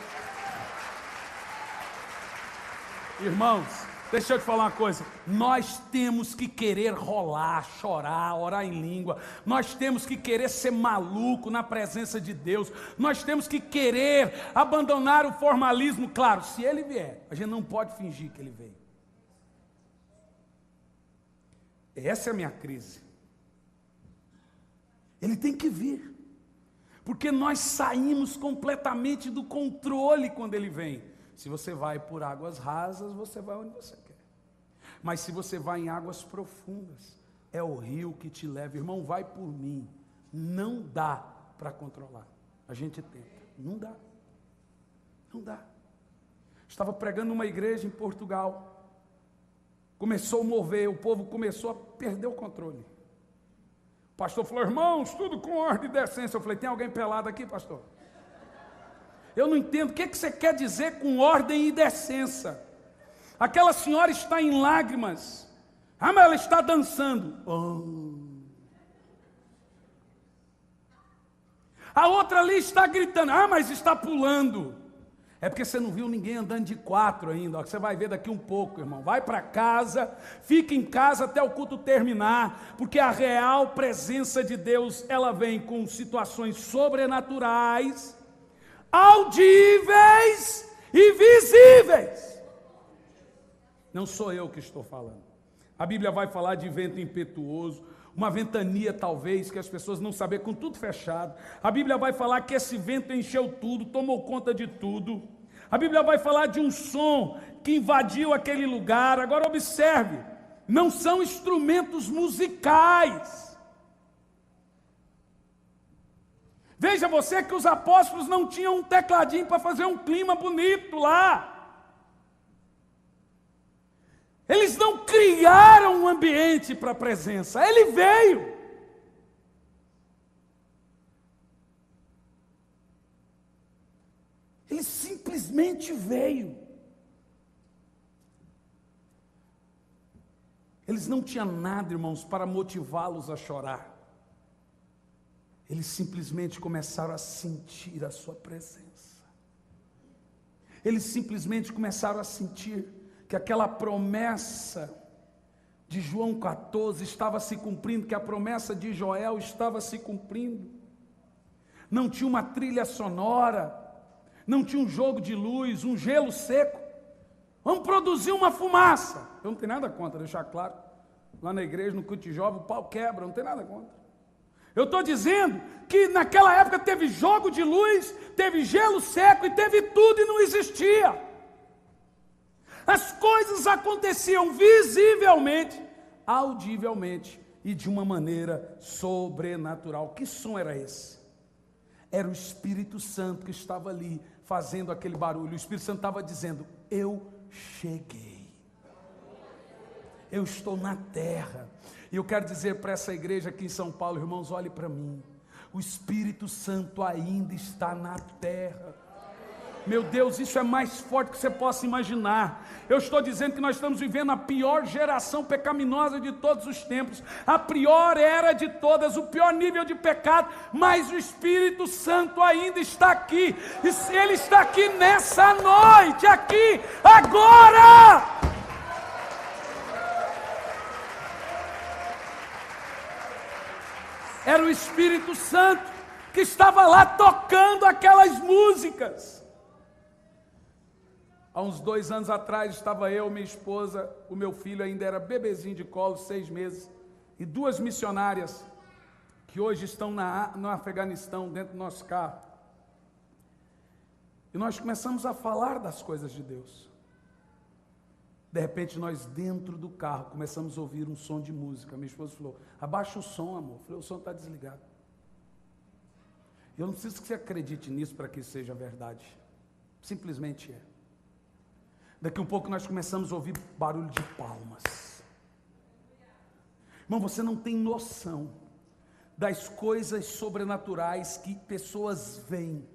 Irmãos, deixa eu te falar uma coisa, nós temos que querer rolar, chorar, orar em língua, nós temos que querer ser maluco na presença de Deus, nós temos que querer abandonar o formalismo. Claro, se ele vier, a gente não pode fingir que ele veio. Essa é a minha crise. Ele tem que vir, porque nós saímos completamente do controle quando ele vem. Se você vai por águas rasas, você vai onde você quer. Mas se você vai em águas profundas, é o rio que te leva. Irmão, vai por mim. não dá para controlar. A gente tenta, não dá. Não dá. Estava pregando numa igreja em Portugal. Começou a mover, o povo começou a perder o controle. O pastor falou: irmãos, tudo com ordem e decência. Eu falei: tem alguém pelado aqui, pastor? Eu não entendo, o que você quer dizer com ordem e decência? Aquela senhora está em lágrimas. Ah, mas ela está dançando. A outra ali está gritando. Ah, mas está pulando. É porque você não viu ninguém andando de 4 ainda. Ó, você vai ver daqui um pouco, irmão. Vai para casa, fica em casa até o culto terminar, porque a real presença de Deus, ela vem com situações sobrenaturais, audíveis e visíveis. Não sou eu que estou falando. A Bíblia vai falar de vento impetuoso, uma ventania talvez, que as pessoas não sabem, com tudo fechado. A Bíblia vai falar que esse vento encheu tudo, tomou conta de tudo. A Bíblia vai falar de um som que invadiu aquele lugar. Agora observe, não são instrumentos musicais. Veja você que os apóstolos não tinham um tecladinho para fazer um clima bonito lá. Eles não criaram um ambiente para a presença, ele veio. Ele simplesmente veio. Eles não tinham nada, irmãos, para motivá-los a chorar. Eles simplesmente começaram a sentir a sua presença. Eles simplesmente começaram a sentir que aquela promessa de João 14 estava se cumprindo, que a promessa de Joel estava se cumprindo. Não tinha uma trilha sonora, não tinha um jogo de luz, um gelo seco. Vamos produzir uma fumaça. Eu não tenho nada contra, deixar claro. Lá na igreja, no culto de jovem, o pau quebra, não tem nada contra. Eu estou dizendo que naquela época teve jogo de luz, teve gelo seco e teve tudo e não existia. As coisas aconteciam visivelmente, audivelmente e de uma maneira sobrenatural. Que som era esse? Era o Espírito Santo que estava ali fazendo aquele barulho. O Espírito Santo estava dizendo: eu cheguei. Eu estou na terra. E eu quero dizer para essa igreja aqui em São Paulo, irmãos, olhe para mim. O Espírito Santo ainda está na terra. Meu Deus, isso é mais forte que você possa imaginar. Eu estou dizendo que nós estamos vivendo a pior geração pecaminosa de todos os tempos, a pior era de todas, o pior nível de pecado, mas o Espírito Santo ainda está aqui, e Ele está aqui nessa noite, aqui, agora! Era o Espírito Santo que estava lá tocando aquelas músicas. Há uns 2 anos atrás, estava eu, minha esposa, o meu filho ainda era bebezinho de colo, 6 meses, e 2 missionárias, que hoje estão no Afeganistão, dentro do nosso carro. E nós começamos a falar das coisas de Deus. De repente, nós dentro do carro, começamos a ouvir um som de música. Minha esposa falou: abaixa o som, amor. Eu falei: o som está desligado. Eu não preciso que você acredite nisso para que isso seja verdade. Simplesmente é. Daqui um pouco nós começamos a ouvir barulho de palmas. Irmão, você não tem noção das coisas sobrenaturais que pessoas veem,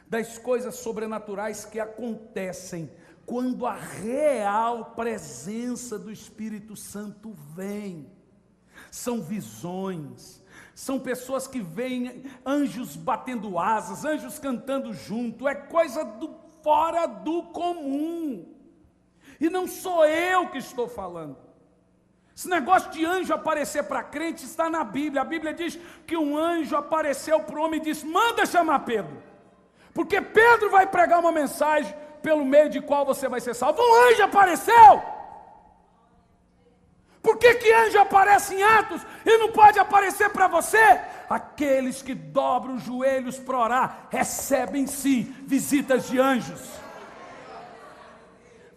das coisas sobrenaturais que acontecem quando a real presença do Espírito Santo vem. São visões, são pessoas que veem anjos batendo asas, anjos cantando junto, é coisa fora do comum. E não sou eu que estou falando. Esse negócio de anjo aparecer para crente está na Bíblia. A Bíblia diz que um anjo apareceu para o homem e disse: manda chamar Pedro, porque Pedro vai pregar uma mensagem pelo meio de qual você vai ser salvo. Um anjo apareceu. Por que anjo aparece em Atos e não pode aparecer para você? Aqueles que dobram os joelhos para orar recebem sim visitas de anjos.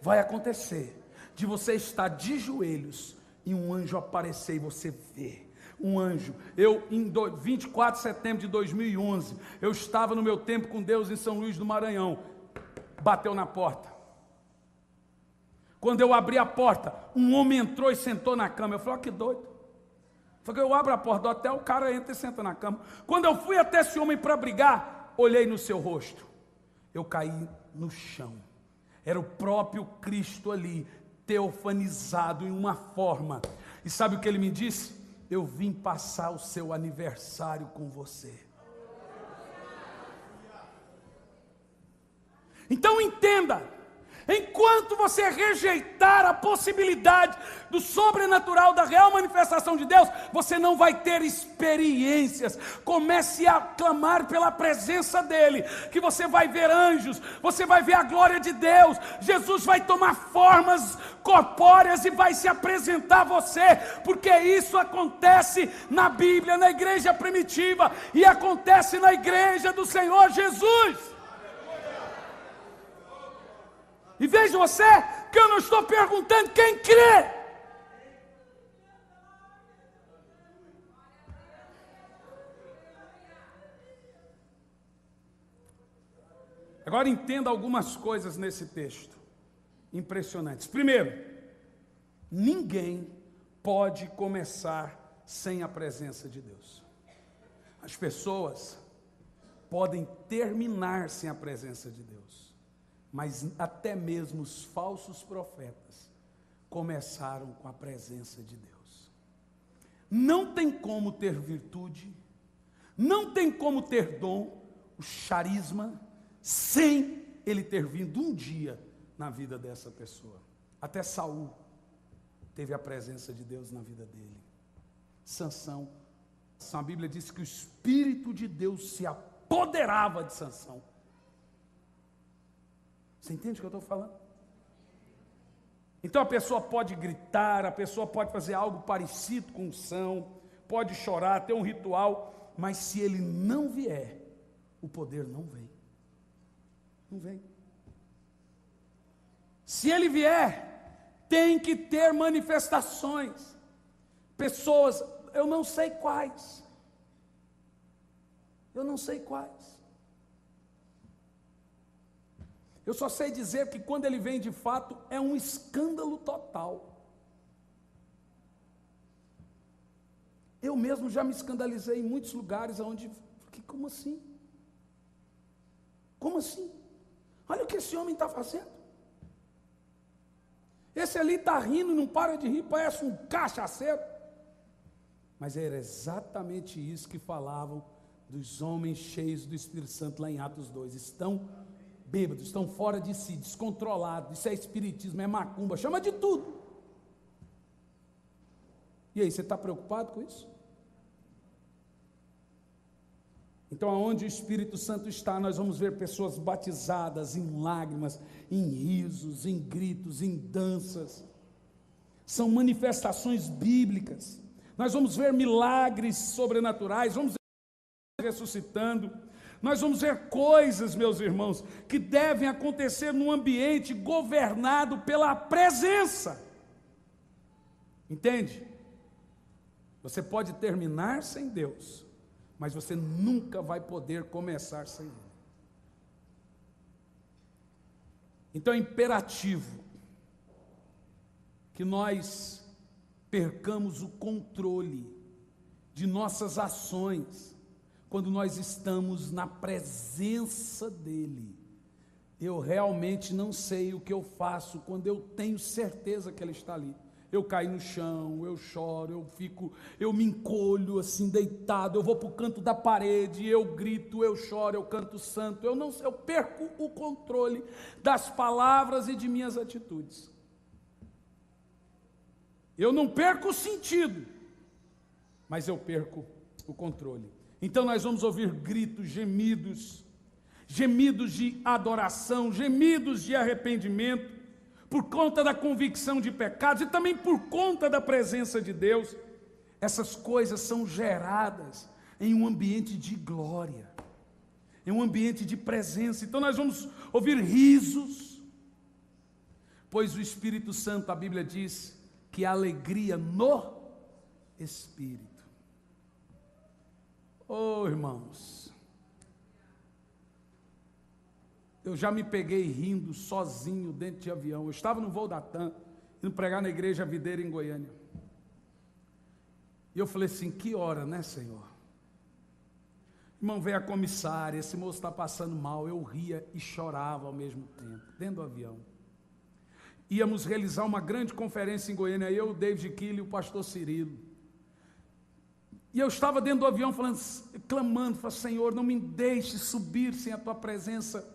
Vai acontecer de você estar de joelhos e um anjo aparecer e você ver. um anjo. Em 24 de setembro de 2011, eu estava no meu tempo com Deus em São Luís do Maranhão. Bateu na porta. Quando eu abri a porta, um homem entrou e sentou na cama. Eu falei, ó, que doido. Falei, eu abro a porta do hotel, o cara entra e senta na cama. Quando eu fui até esse homem para brigar, olhei no seu rosto. Eu caí no chão. Era o próprio Cristo ali, teofanizado em uma forma. E sabe o que ele me disse? Eu vim passar o seu aniversário com você. Então entenda, enquanto você rejeitar a possibilidade do sobrenatural, da real manifestação de Deus, você não vai ter experiências. Comece a clamar pela presença dEle, que você vai ver anjos, você vai ver a glória de Deus, Jesus vai tomar formas corpóreas e vai se apresentar a você, porque isso acontece na Bíblia, na igreja primitiva, e acontece na igreja do Senhor Jesus. E veja você, que eu não estou perguntando quem crê. Agora entenda algumas coisas nesse texto, impressionantes. Primeiro, ninguém pode começar sem a presença de Deus. As pessoas podem terminar sem a presença de Deus. Mas até mesmo os falsos profetas começaram com a presença de Deus. Não tem como ter virtude, não tem como ter dom, o charisma, sem ele ter vindo um dia na vida dessa pessoa. Até Saul teve a presença de Deus na vida dele. Sansão, a Bíblia diz que o Espírito de Deus se apoderava de Sansão. Você entende o que eu estou falando? Então a pessoa pode gritar, a pessoa pode fazer algo parecido com unção, pode chorar, ter um ritual, mas se ele não vier, o poder não vem. Não vem. Se ele vier, tem que ter manifestações. Pessoas, eu não sei quais. Eu não sei quais. Eu só sei dizer que quando ele vem de fato, é um escândalo total. Eu mesmo já me escandalizei em muitos lugares onde, como assim? Como assim? Olha o que esse homem está fazendo. Esse ali está rindo, não para de rir, parece um cachaceiro. Mas era exatamente isso que falavam dos homens cheios do Espírito Santo lá em Atos 2. Estão bêbados, estão fora de si, descontrolados. Isso é espiritismo, é macumba, chama de tudo. E aí, você está preocupado com isso? Então, aonde o Espírito Santo está, nós vamos ver pessoas batizadas em lágrimas, em risos, em gritos, em danças. São manifestações bíblicas. Nós vamos ver milagres sobrenaturais, vamos ver ressuscitando. Nós vamos ver coisas, meus irmãos, que devem acontecer num ambiente governado pela presença. Entende? Você pode terminar sem Deus, mas você nunca vai poder começar sem Ele. Então é imperativo que nós percamos o controle de nossas ações, quando nós estamos na presença dEle. Eu realmente não sei o que eu faço quando eu tenho certeza que Ele está ali. Eu caio no chão, eu choro, eu me encolho assim deitado, eu vou para o canto da parede, eu grito, eu choro, eu canto santo, eu perco o controle das palavras e de minhas atitudes. Eu não perco o sentido, mas eu perco o controle. Então nós vamos ouvir gritos, gemidos de adoração, gemidos de arrependimento, por conta da convicção de pecados e também por conta da presença de Deus. Essas coisas são geradas em um ambiente de glória, em um ambiente de presença. Então nós vamos ouvir risos, pois o Espírito Santo, a Bíblia diz que há alegria no Espírito. Oh, irmãos, eu já me peguei rindo sozinho dentro de avião. Eu estava no voo da TAM, indo pregar na igreja Videira em Goiânia. E eu falei assim, que hora, né, Senhor? Irmão, veio a comissária, esse moço está passando mal. Eu ria e chorava ao mesmo tempo, dentro do avião. Íamos realizar uma grande conferência em Goiânia, eu, o David Kille e o pastor Cirilo. E eu estava dentro do avião falando, clamando, falando, Senhor, não me deixe subir sem a tua presença.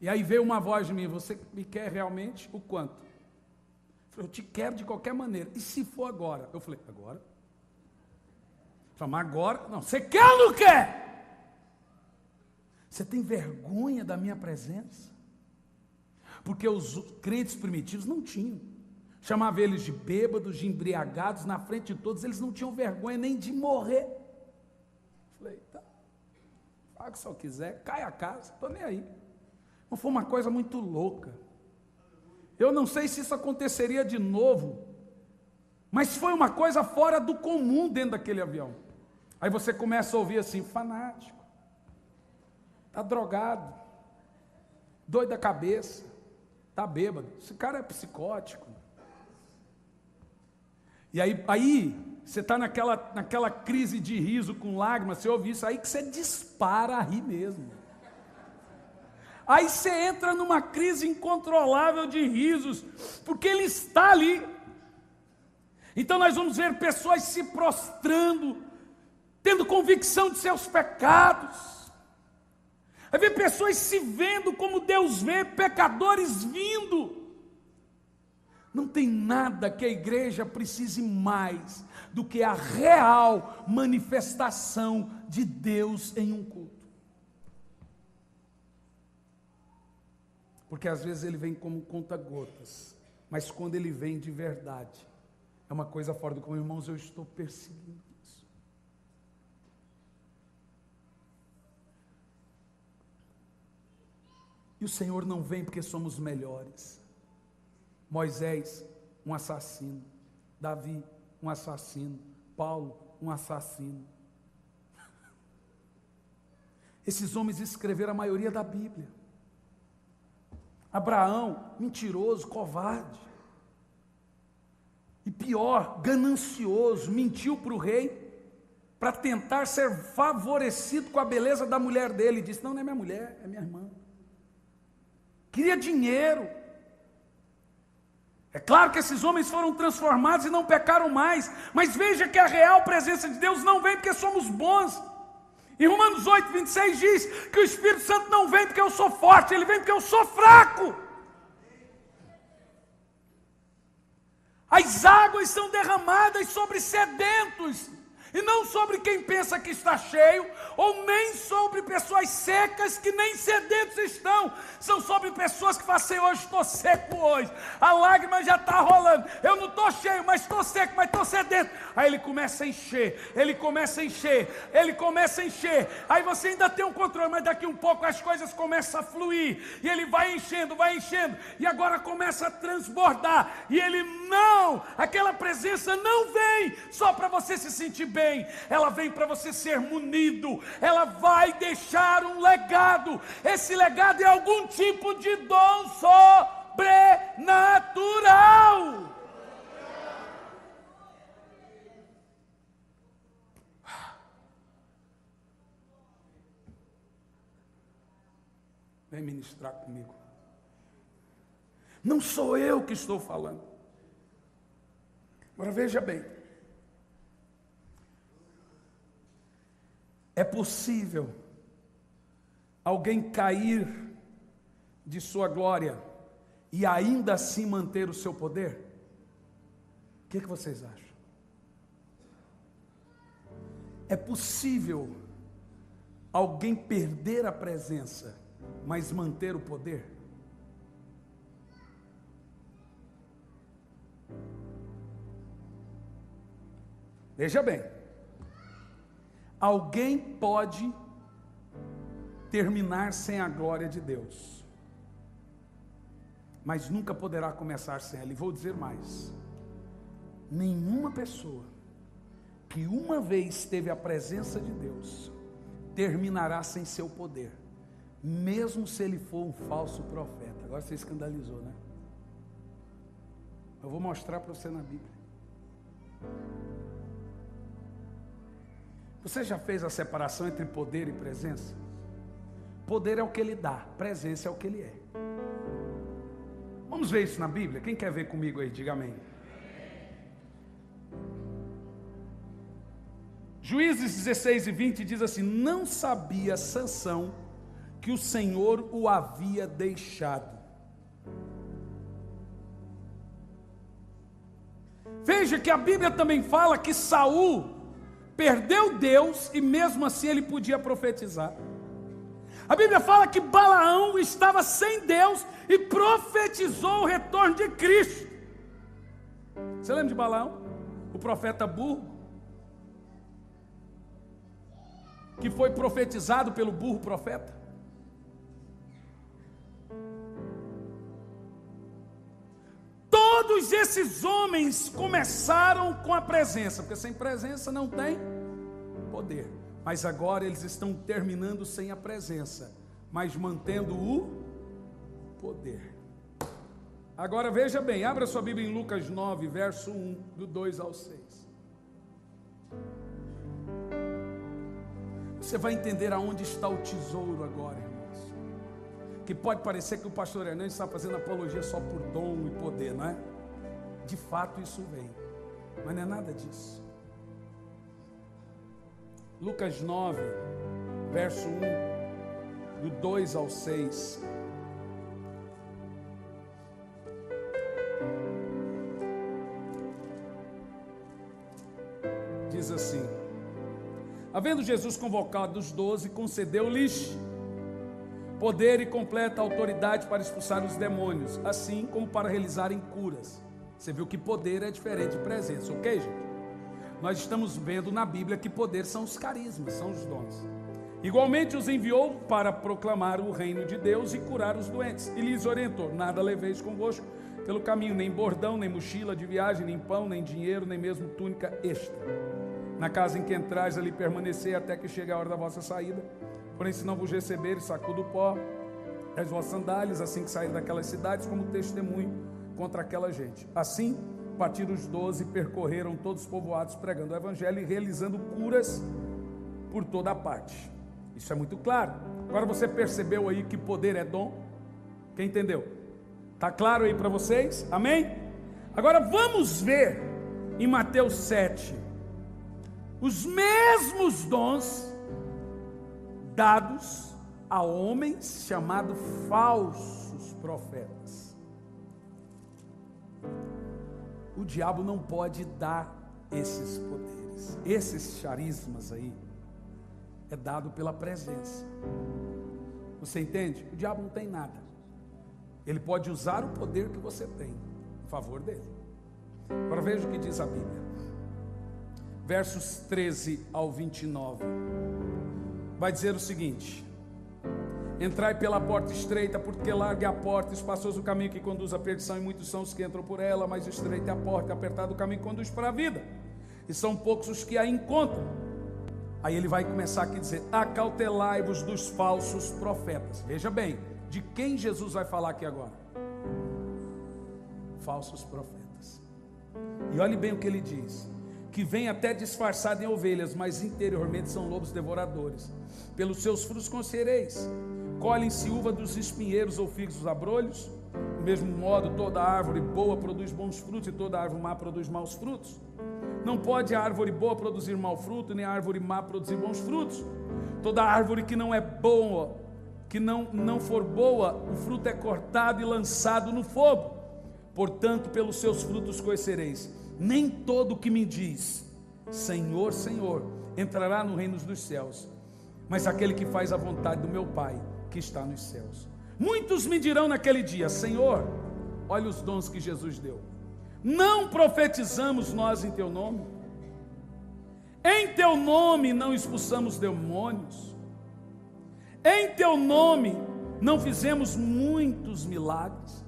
E aí veio uma voz de mim, você me quer realmente? O quanto? Eu falei, eu te quero de qualquer maneira. E se for agora? Eu falei, agora? Eu falei, mas agora? Não, você quer ou não quer? Você tem vergonha da minha presença? Porque os crentes primitivos não tinham. Chamava eles de bêbados, de embriagados, na frente de todos, eles não tinham vergonha nem de morrer. Falei, tá, fala o que só quiser, cai a casa, estou nem aí. Não foi uma coisa muito louca. Eu não sei se isso aconteceria de novo, mas foi uma coisa fora do comum dentro daquele avião. Aí você começa a ouvir assim, fanático, está drogado, doido da cabeça, está bêbado, esse cara é psicótico. E aí você está naquela crise de riso com lágrimas, você ouve isso aí que você dispara a rir mesmo. Aí você entra numa crise incontrolável de risos, porque ele está ali. Então nós vamos ver pessoas se prostrando, tendo convicção de seus pecados. Vai ver pessoas se vendo como Deus vê, pecadores vindo. Não tem nada que a igreja precise mais do que a real manifestação de Deus em um culto. Porque às vezes ele vem como conta-gotas, mas quando ele vem de verdade, é uma coisa fora do comum. Irmãos, eu estou perseguindo isso. E o Senhor não vem porque somos melhores. Moisés, um assassino. Davi, um assassino. Paulo, um assassino. Esses homens escreveram a maioria da Bíblia. Abraão, mentiroso, covarde. E pior, ganancioso, mentiu para o rei, para tentar ser favorecido com a beleza da mulher dele. Disse, não é minha mulher, é minha irmã. Queria dinheiro. É claro que esses homens foram transformados e não pecaram mais, mas veja que a real presença de Deus não vem porque somos bons. Em Romanos 8, 26 diz que o Espírito Santo não vem porque eu sou forte, ele vem porque eu sou fraco. As águas são derramadas sobre sedentos, e não sobre quem pensa que está cheio, ou nem sobre pessoas secas que nem sedentos estão. São sobre pessoas que falam assim, hoje estou seco hoje, a lágrima já está rolando, eu não estou cheio, mas estou seco, mas estou sedento. Aí ele começa a encher, ele começa a encher, ele começa a encher, aí você ainda tem um controle, mas daqui um pouco as coisas começam a fluir, e ele vai enchendo, e agora começa a transbordar, e ele não, aquela presença não vem só para você se sentir bem, ela vem para você ser munido, ela vai deixar um legado, esse legado é algum tipo de dom sobrenatural. Vem ministrar comigo. Não sou eu que estou falando. Agora veja bem. É possível alguém cair de sua glória e ainda assim manter o seu poder? O que vocês acham? É possível alguém perder a presença, mas manter o poder? Veja bem. Alguém pode terminar sem a glória de Deus, mas nunca poderá começar sem ela. E vou dizer mais: nenhuma pessoa que uma vez teve a presença de Deus, terminará sem seu poder, mesmo se ele for um falso profeta. Agora você escandalizou, né? Eu vou mostrar para você na Bíblia. Você já fez a separação entre poder e presença? Poder é o que ele dá, presença é o que ele é. Vamos ver isso na Bíblia? Quem quer ver comigo aí? Diga amém. Juízes 16 e 20 diz assim: não sabia Sansão que o Senhor o havia deixado. Veja que a Bíblia também fala que Saul perdeu Deus e mesmo assim ele podia profetizar. A Bíblia fala que Balaão estava sem Deus e profetizou o retorno de Cristo. Você lembra de Balaão? O profeta burro, que foi profetizado pelo burro profeta. Todos esses homens começaram com a presença, porque sem presença não tem poder. Mas agora eles estão terminando sem a presença, mas mantendo o poder. Agora veja bem, abra sua Bíblia em Lucas 9, verso 1, do 2 ao 6. Você vai entender aonde está o tesouro agora, irmãos. Que pode parecer que o pastor Hernandes está fazendo apologia só por dom e poder, não é? De fato isso vem, mas não é nada disso. Lucas 9, verso 1, do 2 ao 6. Diz assim: havendo Jesus convocado os 12, concedeu-lhes poder e completa autoridade para expulsar os demônios, assim como para realizarem curas. Você viu que poder é diferente de presença, ok, gente? Nós estamos vendo na Bíblia que poder são os carismas, são os dons. Igualmente os enviou para proclamar o reino de Deus e curar os doentes. E lhes orientou: nada leveis convosco pelo caminho, nem bordão, nem mochila de viagem, nem pão, nem dinheiro, nem mesmo túnica extra. Na casa em que entrais, ali permanecei até que chegue a hora da vossa saída. Porém, se não vos receberem, sacudo o pó as vossas sandálias, assim que saírem daquelas cidades, como testemunho contra aquela gente. Assim, partiram os 12 e percorreram todos os povoados, pregando o evangelho e realizando curas por toda a parte. Isso é muito claro. Agora você percebeu aí que poder é dom? Quem entendeu? Está claro aí para vocês? Amém? Agora vamos ver em Mateus 7 os mesmos dons dados a homens chamados falsos profetas. O diabo não pode dar esses poderes, esses charismas aí, é dado pela presença. Você entende? O diabo não tem nada. Ele pode usar o poder que você tem em favor dele. Agora veja o que diz a Bíblia. Versos 13 ao 29. Vai dizer o seguinte: entrai pela porta estreita, porque larga é a porta, espaçoso o caminho que conduz à perdição, e muitos são os que entram por ela, mas estreita é a porta, apertado o caminho que conduz para a vida, e são poucos os que a encontram. Aí ele vai começar aqui a dizer: acautelai-vos dos falsos profetas. Veja bem, de quem Jesus vai falar aqui agora? Falsos profetas. E olhe bem o que ele diz: que vem até disfarçado em ovelhas, mas interiormente são lobos devoradores. Pelos seus frutos conhecereis. Colhem-se uva dos espinheiros ou figos dos abrolhos. Do mesmo modo, toda árvore boa produz bons frutos, e toda árvore má produz maus frutos. Não pode a árvore boa produzir mau fruto, nem a árvore má produzir bons frutos. Toda árvore que não é boa, que não for boa, o fruto é cortado e lançado no fogo. Portanto, pelos seus frutos conhecereis. Nem todo que me diz Senhor, Senhor, entrará no reino dos céus, mas aquele que faz a vontade do meu Pai que está nos céus. Muitos me dirão naquele dia: Senhor, olha os dons que Jesus deu, não profetizamos nós em teu nome? Em teu nome não expulsamos demônios? Em teu nome não fizemos muitos milagres?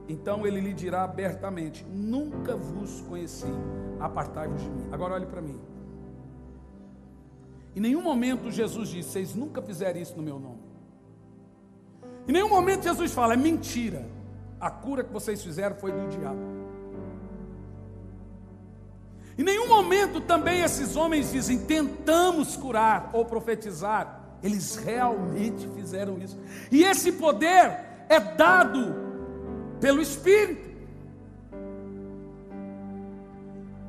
Então ele lhe dirá abertamente: nunca vos conheci, apartai-vos de mim. Agora olhe para mim. Em nenhum momento Jesus disse: vocês nunca fizeram isso no meu nome. Em nenhum momento Jesus fala: é mentira, a cura que vocês fizeram foi do diabo. Em nenhum momento também esses homens dizem: tentamos curar ou profetizar. Eles realmente fizeram isso. E esse poder é dado pelo Espírito.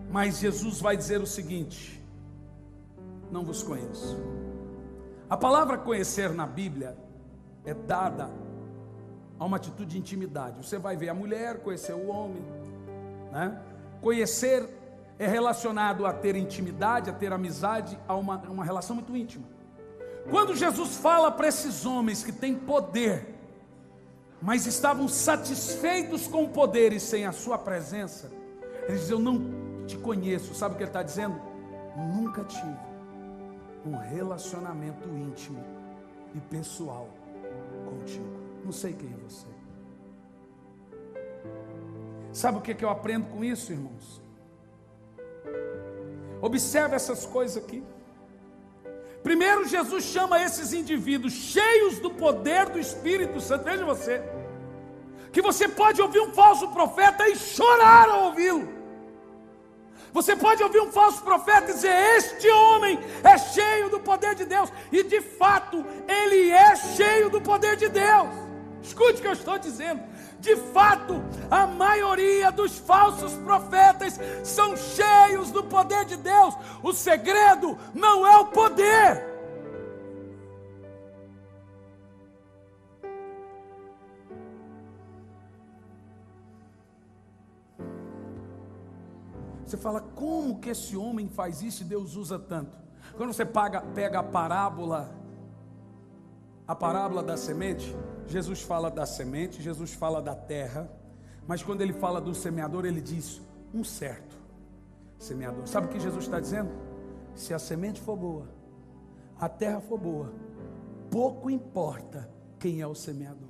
Mas Jesus vai dizer o seguinte: não vos conheço. A palavra conhecer na Bíblia é dada a uma atitude de intimidade. Você vai ver a mulher conhecer o homem, né? Conhecer é relacionado a ter intimidade, a ter amizade, a uma relação muito íntima. Quando Jesus fala para esses homens que têm poder, mas estavam satisfeitos com o poder e sem a sua presença, ele diz: eu não te conheço. Sabe o que ele está dizendo? Nunca tive um relacionamento íntimo e pessoal contigo. Não sei quem é você. Sabe o que eu aprendo com isso, irmãos? Observe essas coisas aqui. Primeiro, Jesus chama esses indivíduos cheios do poder do Espírito Santo. Veja você, que você pode ouvir um falso profeta e chorar ao ouvi-lo. Você pode ouvir um falso profeta e dizer: este homem é cheio do poder de Deus. E de fato, ele é cheio do poder de Deus. Escute o que eu estou dizendo. De fato, a maioria dos falsos profetas são cheios do poder de Deus. O segredo não é o poder. Você fala: como que esse homem faz isso e Deus usa tanto? Quando você pega a parábola da semente, Jesus fala da semente, Jesus fala da terra, mas quando ele fala do semeador, ele diz: um certo semeador. Sabe o que Jesus está dizendo? Se a semente for boa, a terra for boa, pouco importa quem é o semeador.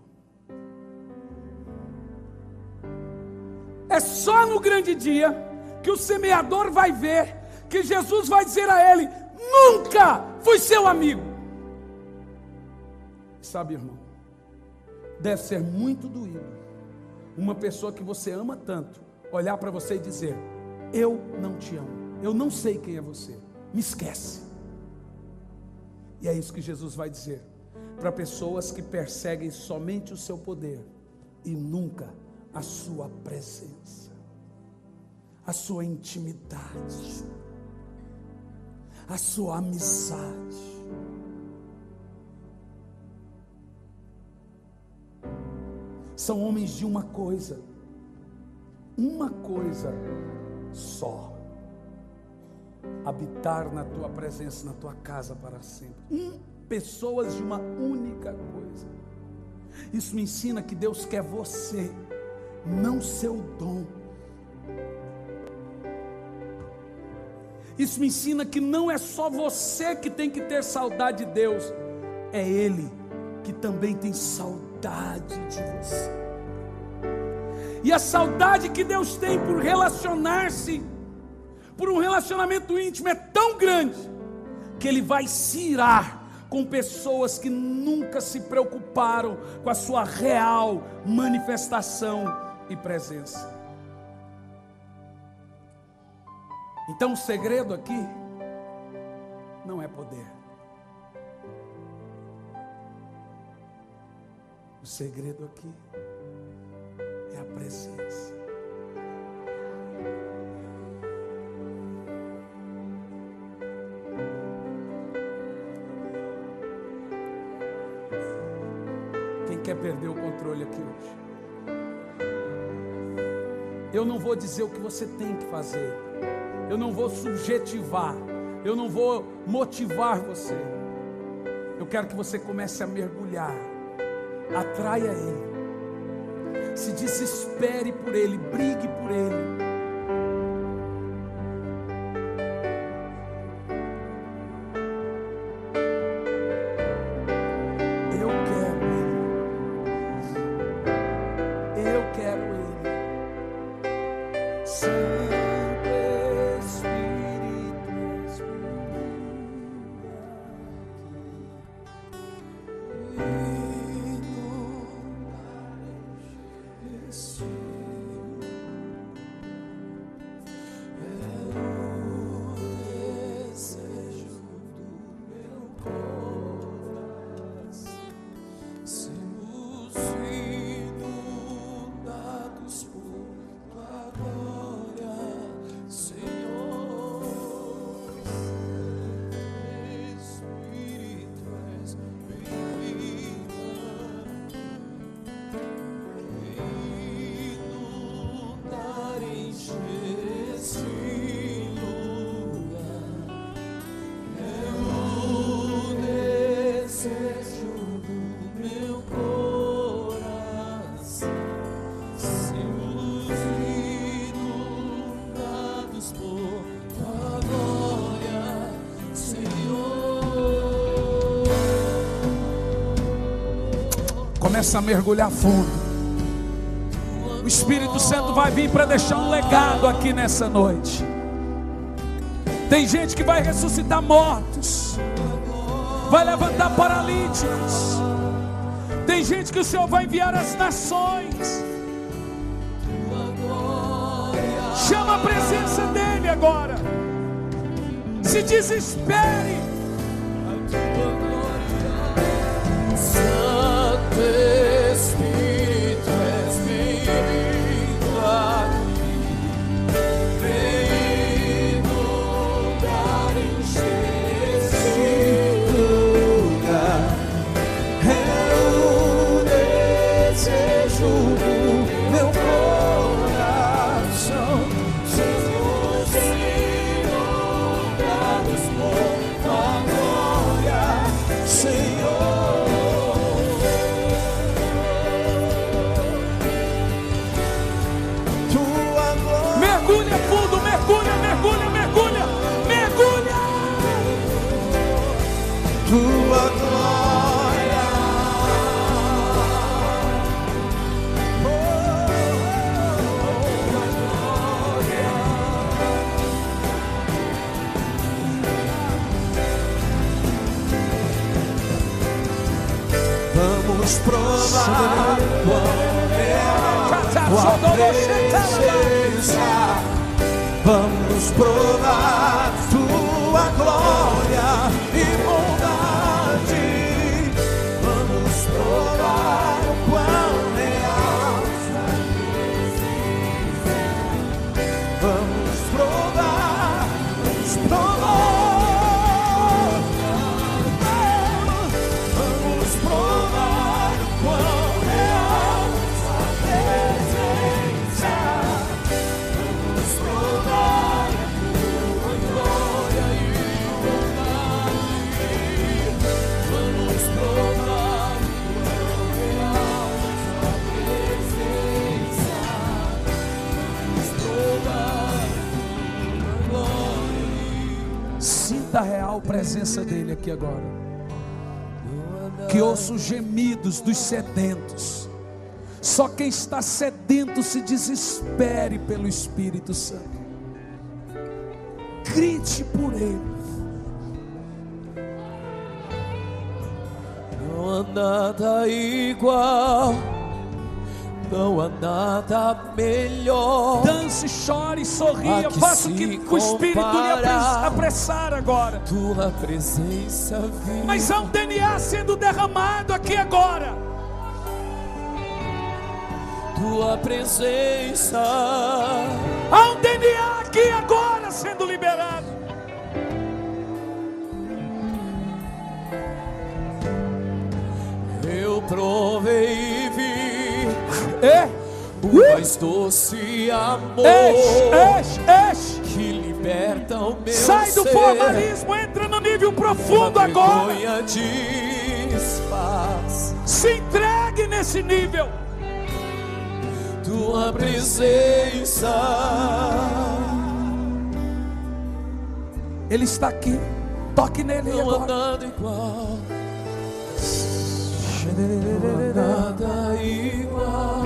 É só no grande dia que o semeador vai ver, que Jesus vai dizer a ele: nunca fui seu amigo. Sabe, irmão, deve ser muito doído uma pessoa que você ama tanto olhar para você e dizer: eu não te amo, eu não sei quem é você, me esquece. E é isso que Jesus vai dizer para pessoas que perseguem somente o seu poder e nunca a sua presença, a sua intimidade, a sua amizade. São homens de uma coisa só: habitar na tua presença, na tua casa para sempre. Pessoas de uma única coisa. Isso me ensina que Deus quer você, não seu dom. Isso me ensina que não é só você que tem que ter saudade de Deus, é Ele que também tem saudade de você. E a saudade que Deus tem por relacionar-se, por um relacionamento íntimo, é tão grande que Ele vai se irar com pessoas que nunca se preocuparam com a sua real manifestação e presença. Então o segredo aqui não é poder. O segredo aqui é a presença. Quem quer perder o controle aqui hoje? Eu não vou dizer o que você tem que fazer. Eu não vou subjetivar. Eu não vou motivar você. Eu quero que você comece a mergulhar. Atraia Ele, se desespere por Ele, brigue por Ele. Eu quero Ele, eu quero Ele. Começa a mergulhar fundo. O Espírito Santo vai vir para deixar um legado aqui nessa noite. Tem gente que vai ressuscitar mortos, vai levantar paralíticos. Tem gente que o Senhor vai enviar às nações. Chama a presença dEle agora. Se desespere. Santo Espírito, és bem-vindo aqui. Vem inundar, encher esse lugar. É o desejo do meu coração. Jesus, inundados por tua glória, Senhor. Mergulha fundo, mergulha, mergulha, mergulha, mergulha. Tua glória, vamos provar quão é tua presença. Vamos provar tua glória e bondade. Vamos provar o quão real. Vamos provar, vamos provar. Vamos provar o quão real tua presença. Vamos provar tua glória e bondade. Vamos provar o quão real tua presença. Vamos provar tua glória. Sinta a real presença dEle aqui agora. Que ouça os gemidos dos sedentos. Só quem está sedento se desespere pelo Espírito Santo. Grite por Ele. Não há nada igual, não há nada melhor. Dance, chore, sorria. A que Faça o que se o Espírito lhe compara. apressar agora. Tua presença viva. Mas há um DNA sendo derramado aqui agora. Tua presença, Há um DNA aqui agora sendo liberado. eu provei e vi É. o mais doce amor que liberta o meu Sai do ser. formalismo, entra no nível profundo A agora. vergonha desfaz. Se entregue nesse nível. Tua presença, Ele está aqui. Toque nele não há agora. nada igual, não há nada igual,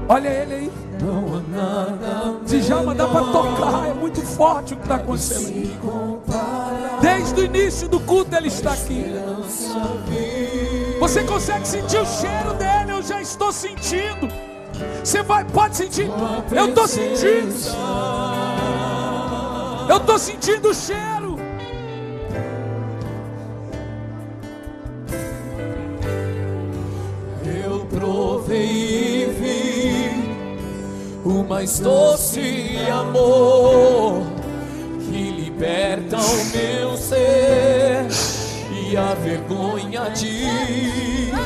Olha ele aí. não há nada Djalma, dá para melhor. tocar. É muito forte o que está acontecendo Se aqui. compara, Desde o início do culto ele está aqui. esperança viva. Você consegue sentir o cheiro dele? Eu já estou sentindo. Você pode sentir? Eu estou sentindo. Eu estou sentindo o cheiro. Eu provei e vi o mais doce amor que liberta o meu ser e a vergonha desfaz.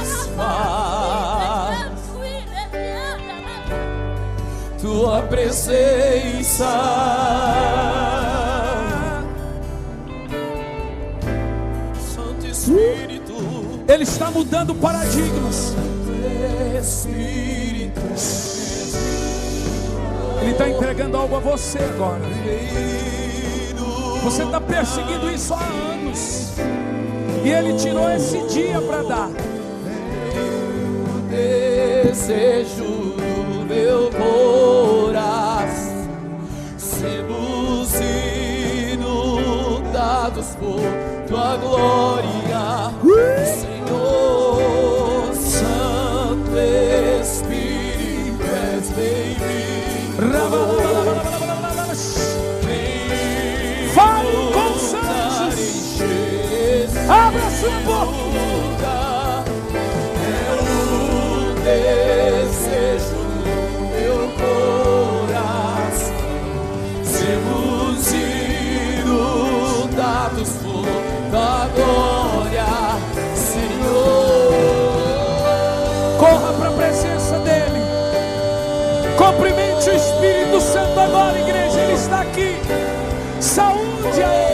Tua presença, Santo Espírito, Ele está mudando paradigmas. Espírito, Ele está entregando algo a você agora. Você está perseguindo isso há anos. E Ele tirou esse dia para dar. desejo do meu coração. Sermos inundados por tua glória, Senhor. Santo Espírito, és bem-vindo. Fale com os anjos. Abra sua boca. É o desejo do meu coração. Sermos inundados por tua glória, Senhor. Corra para a presença dele. Cumprimente o Espírito Santo agora, igreja. Ele está aqui. Saúde a ele.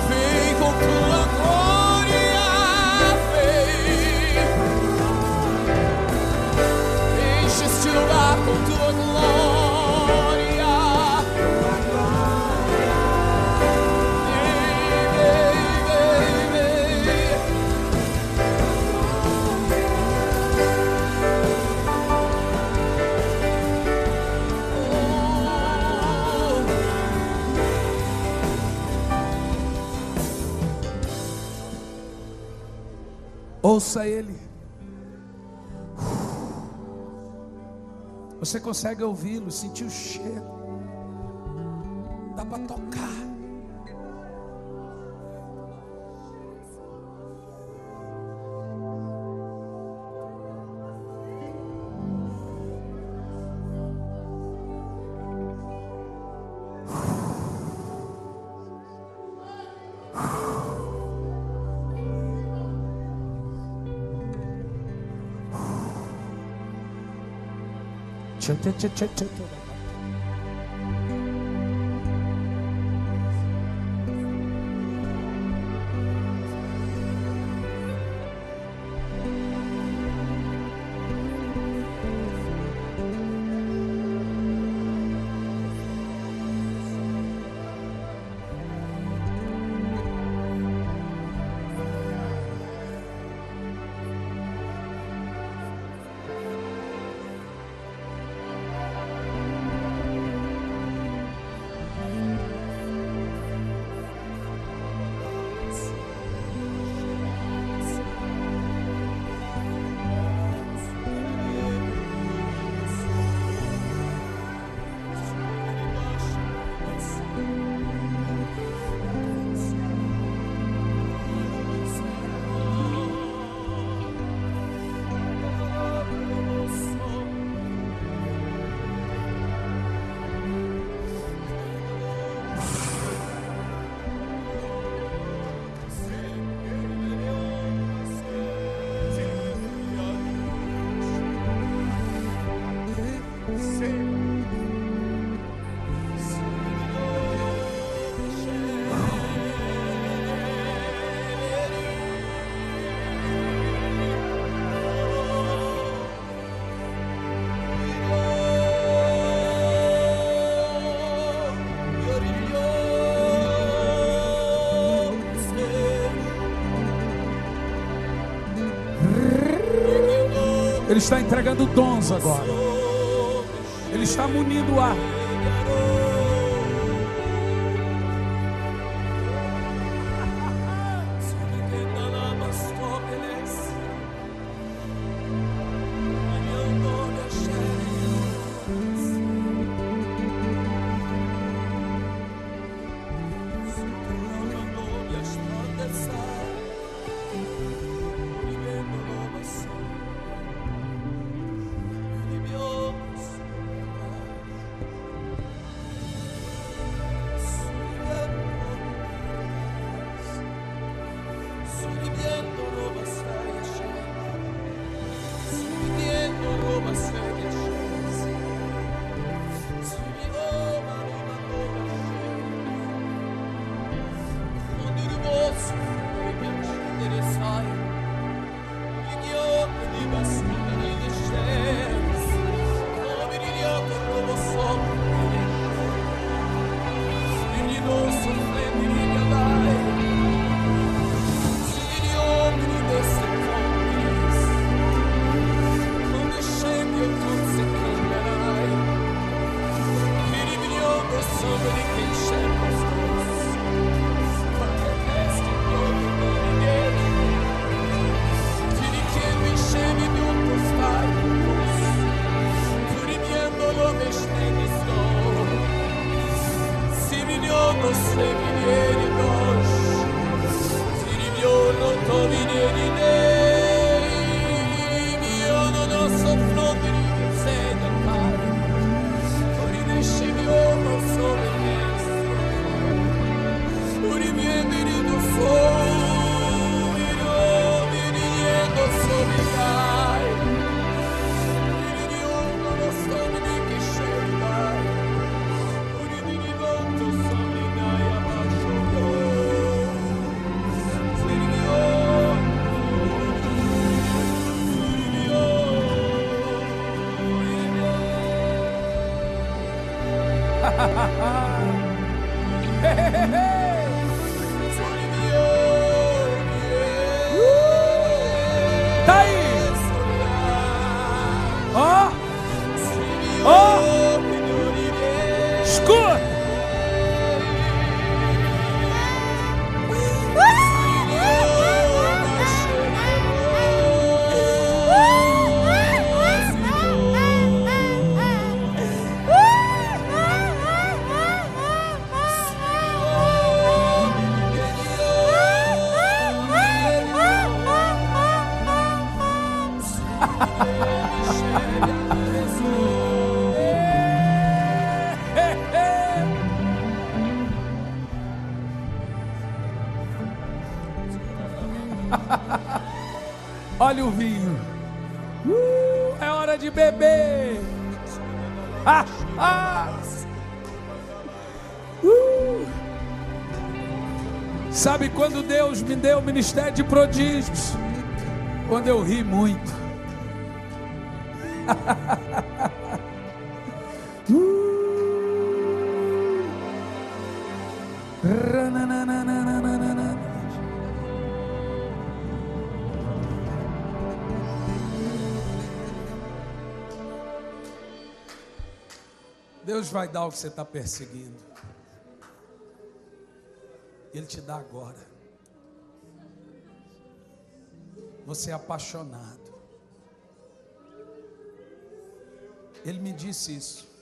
Vem com tua glória, vem. Enche este lugar com tua glória. Ouça ele. Você consegue ouvi-lo, sentir o cheiro. Dá para tocar. Ele está entregando dons agora. Ele está munindo o ar. Tá aí. Ó. Ó. Escuta. Olha o vinho. É hora de beber. Sabe quando Deus me deu o ministério de prodígios? Quando eu ri muito. Deus vai dar o que você está perseguindo. Ele te dá agora. Você é apaixonado. Ele me disse isso.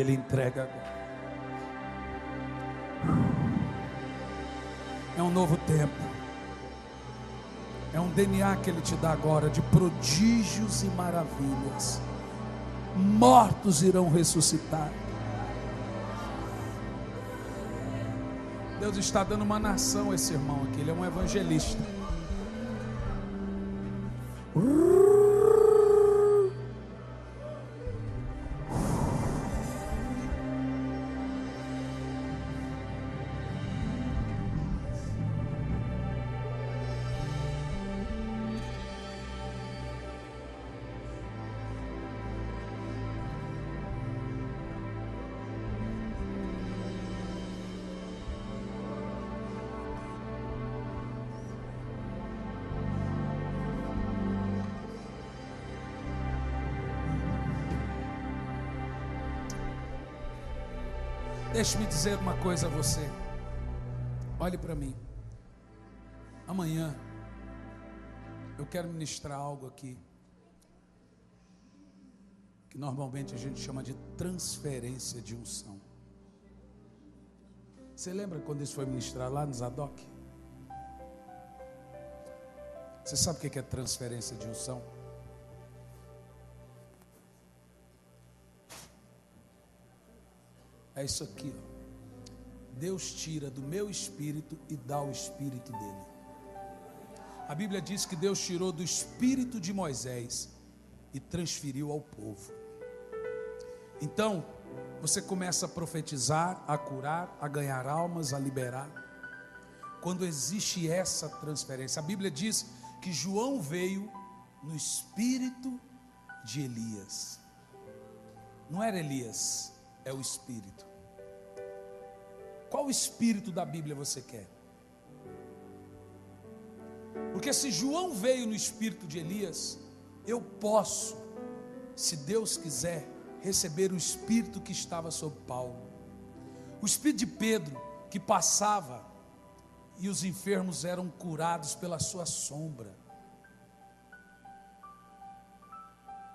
Ele entrega agora. É um novo tempo. É um DNA que Ele te dá agora de prodígios e maravilhas. Mortos irão ressuscitar. Deus está dando uma nação a esse irmão aqui. Ele é um evangelista. Deixe-me dizer uma coisa a você. Olhe para mim. Amanhã eu quero ministrar algo aqui. que normalmente a gente chama de transferência de unção. Você lembra quando isso foi ministrado lá no Zadok? Você sabe o que é transferência de unção? É isso aqui, ó. Deus tira do meu espírito e dá o espírito dele. A Bíblia diz que Deus tirou do espírito de Moisés e transferiu ao povo. Então, você começa a profetizar, a curar, a ganhar almas, a liberar. Quando existe essa transferência, a Bíblia diz que João veio no espírito de Elias. Não era Elias, é o espírito. Qual espírito da Bíblia você quer? Porque se João veio no espírito de Elias, eu posso, se Deus quiser, receber o espírito que estava sobre Paulo. O espírito de Pedro, que passava e os enfermos eram curados pela sua sombra.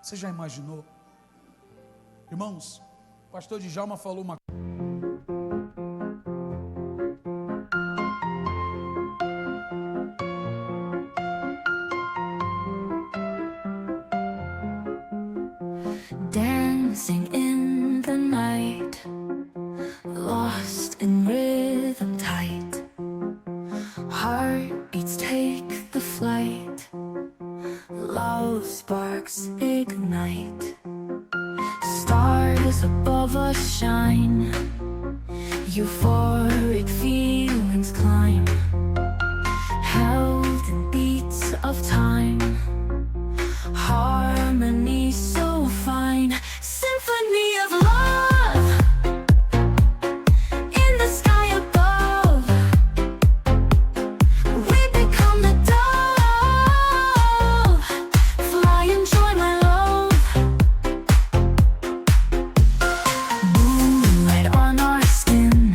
Você já imaginou? Irmãos, o pastor Djalma falou uma Dancing in the night, lost in rhythm tight, heartbeats take the flight, love sparks ignite, stars above us shine, euphoric feelings climb, held in beats of time, harmony so fine, symphony of love in the sky above. We become the dove, fly and join my love. Moonlight on our skin,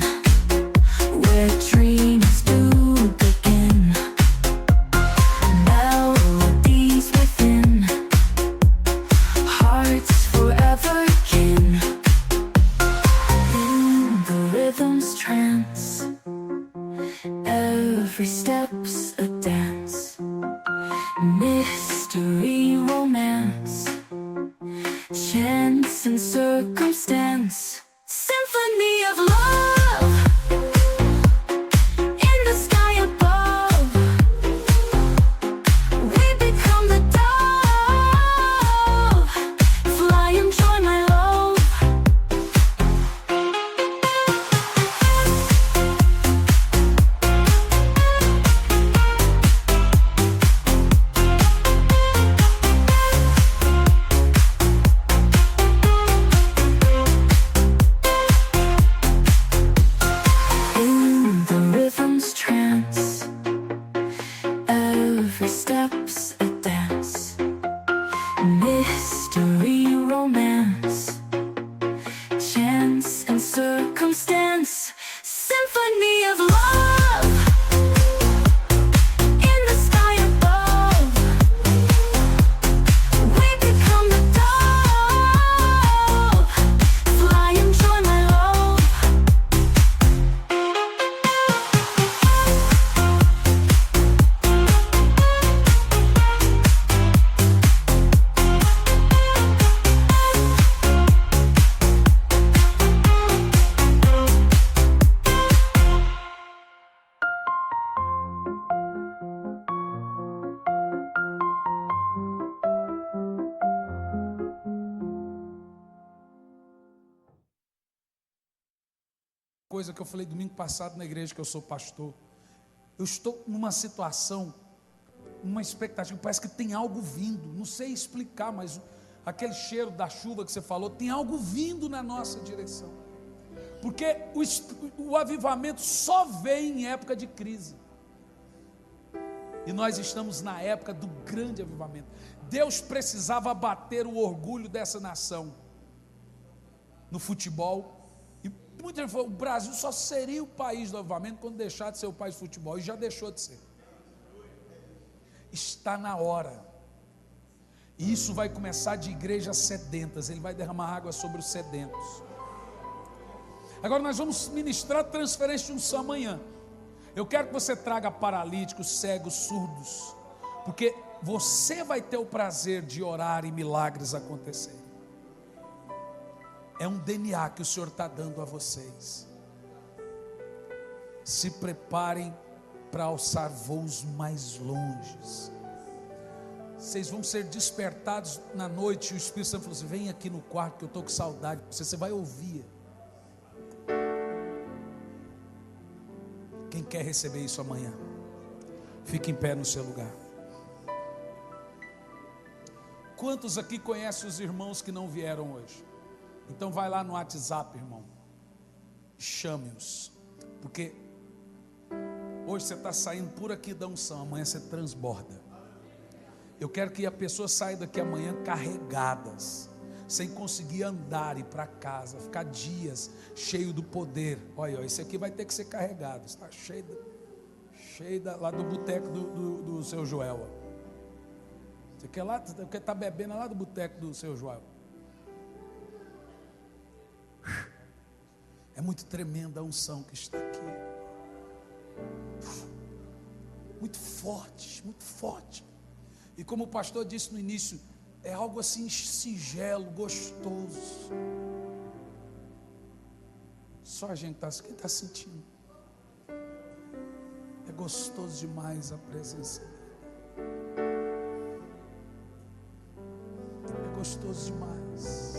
where dreams do begin, melodies within, hearts forever kin. In the rhythm's trance, every step's a dance, mystery, romance, chance and circumstance, symphony of love in the sky above. We become the dove, fly and join my love. In the rhythm's trance, every step's a dance, mystery, romance, chance and circumstance, symphony of love in the sky above. We become the dove, fly and join my love. coisa que eu falei domingo passado na igreja que eu sou pastor. Eu estou numa situação, uma expectativa, parece que tem algo vindo, não sei explicar, mas aquele cheiro da chuva que você falou, tem algo vindo na nossa direção, porque o avivamento só vem em época de crise, e nós estamos na época do grande avivamento. Deus precisava abater o orgulho dessa nação no futebol, e muita gente falou, o Brasil só seria o país do avivamento quando deixar de ser o país do futebol, e já deixou de ser. Está na hora. E isso vai começar de igrejas sedentas. Ele vai derramar água sobre os sedentos. Agora nós vamos ministrar transferência de unção amanhã. Eu quero que você traga paralíticos, cegos, surdos, porque você vai ter o prazer de orar e milagres acontecerem. É um DNA que o Senhor está dando a vocês. Se preparem para alçar voos mais longes. Vocês vão ser despertados na noite e o Espírito Santo falou assim: vem aqui no quarto que eu estou com saudade de você. Você vai ouvir. Quem quer receber isso amanhã, fique em pé no seu lugar. Quantos aqui conhecem os irmãos que não vieram hoje? Então vai lá no WhatsApp, irmão, chame-os, porque hoje você está saindo por aqui da unção, amanhã você transborda. Eu quero que a pessoa saia daqui amanhã carregadas, sem conseguir andar e ir para casa, ficar dias cheio do poder. Olha, esse aqui vai ter que ser carregado. Está cheio lá do boteco do seu Joel. Você quer lá, porque está bebendo lá do boteco do seu Joel. É muito tremenda a unção que está aqui. Muito forte, muito forte. E como o pastor disse no início, é algo assim singelo, gostoso. Só a gente está sentindo. É gostoso demais a presença dele. É gostoso demais.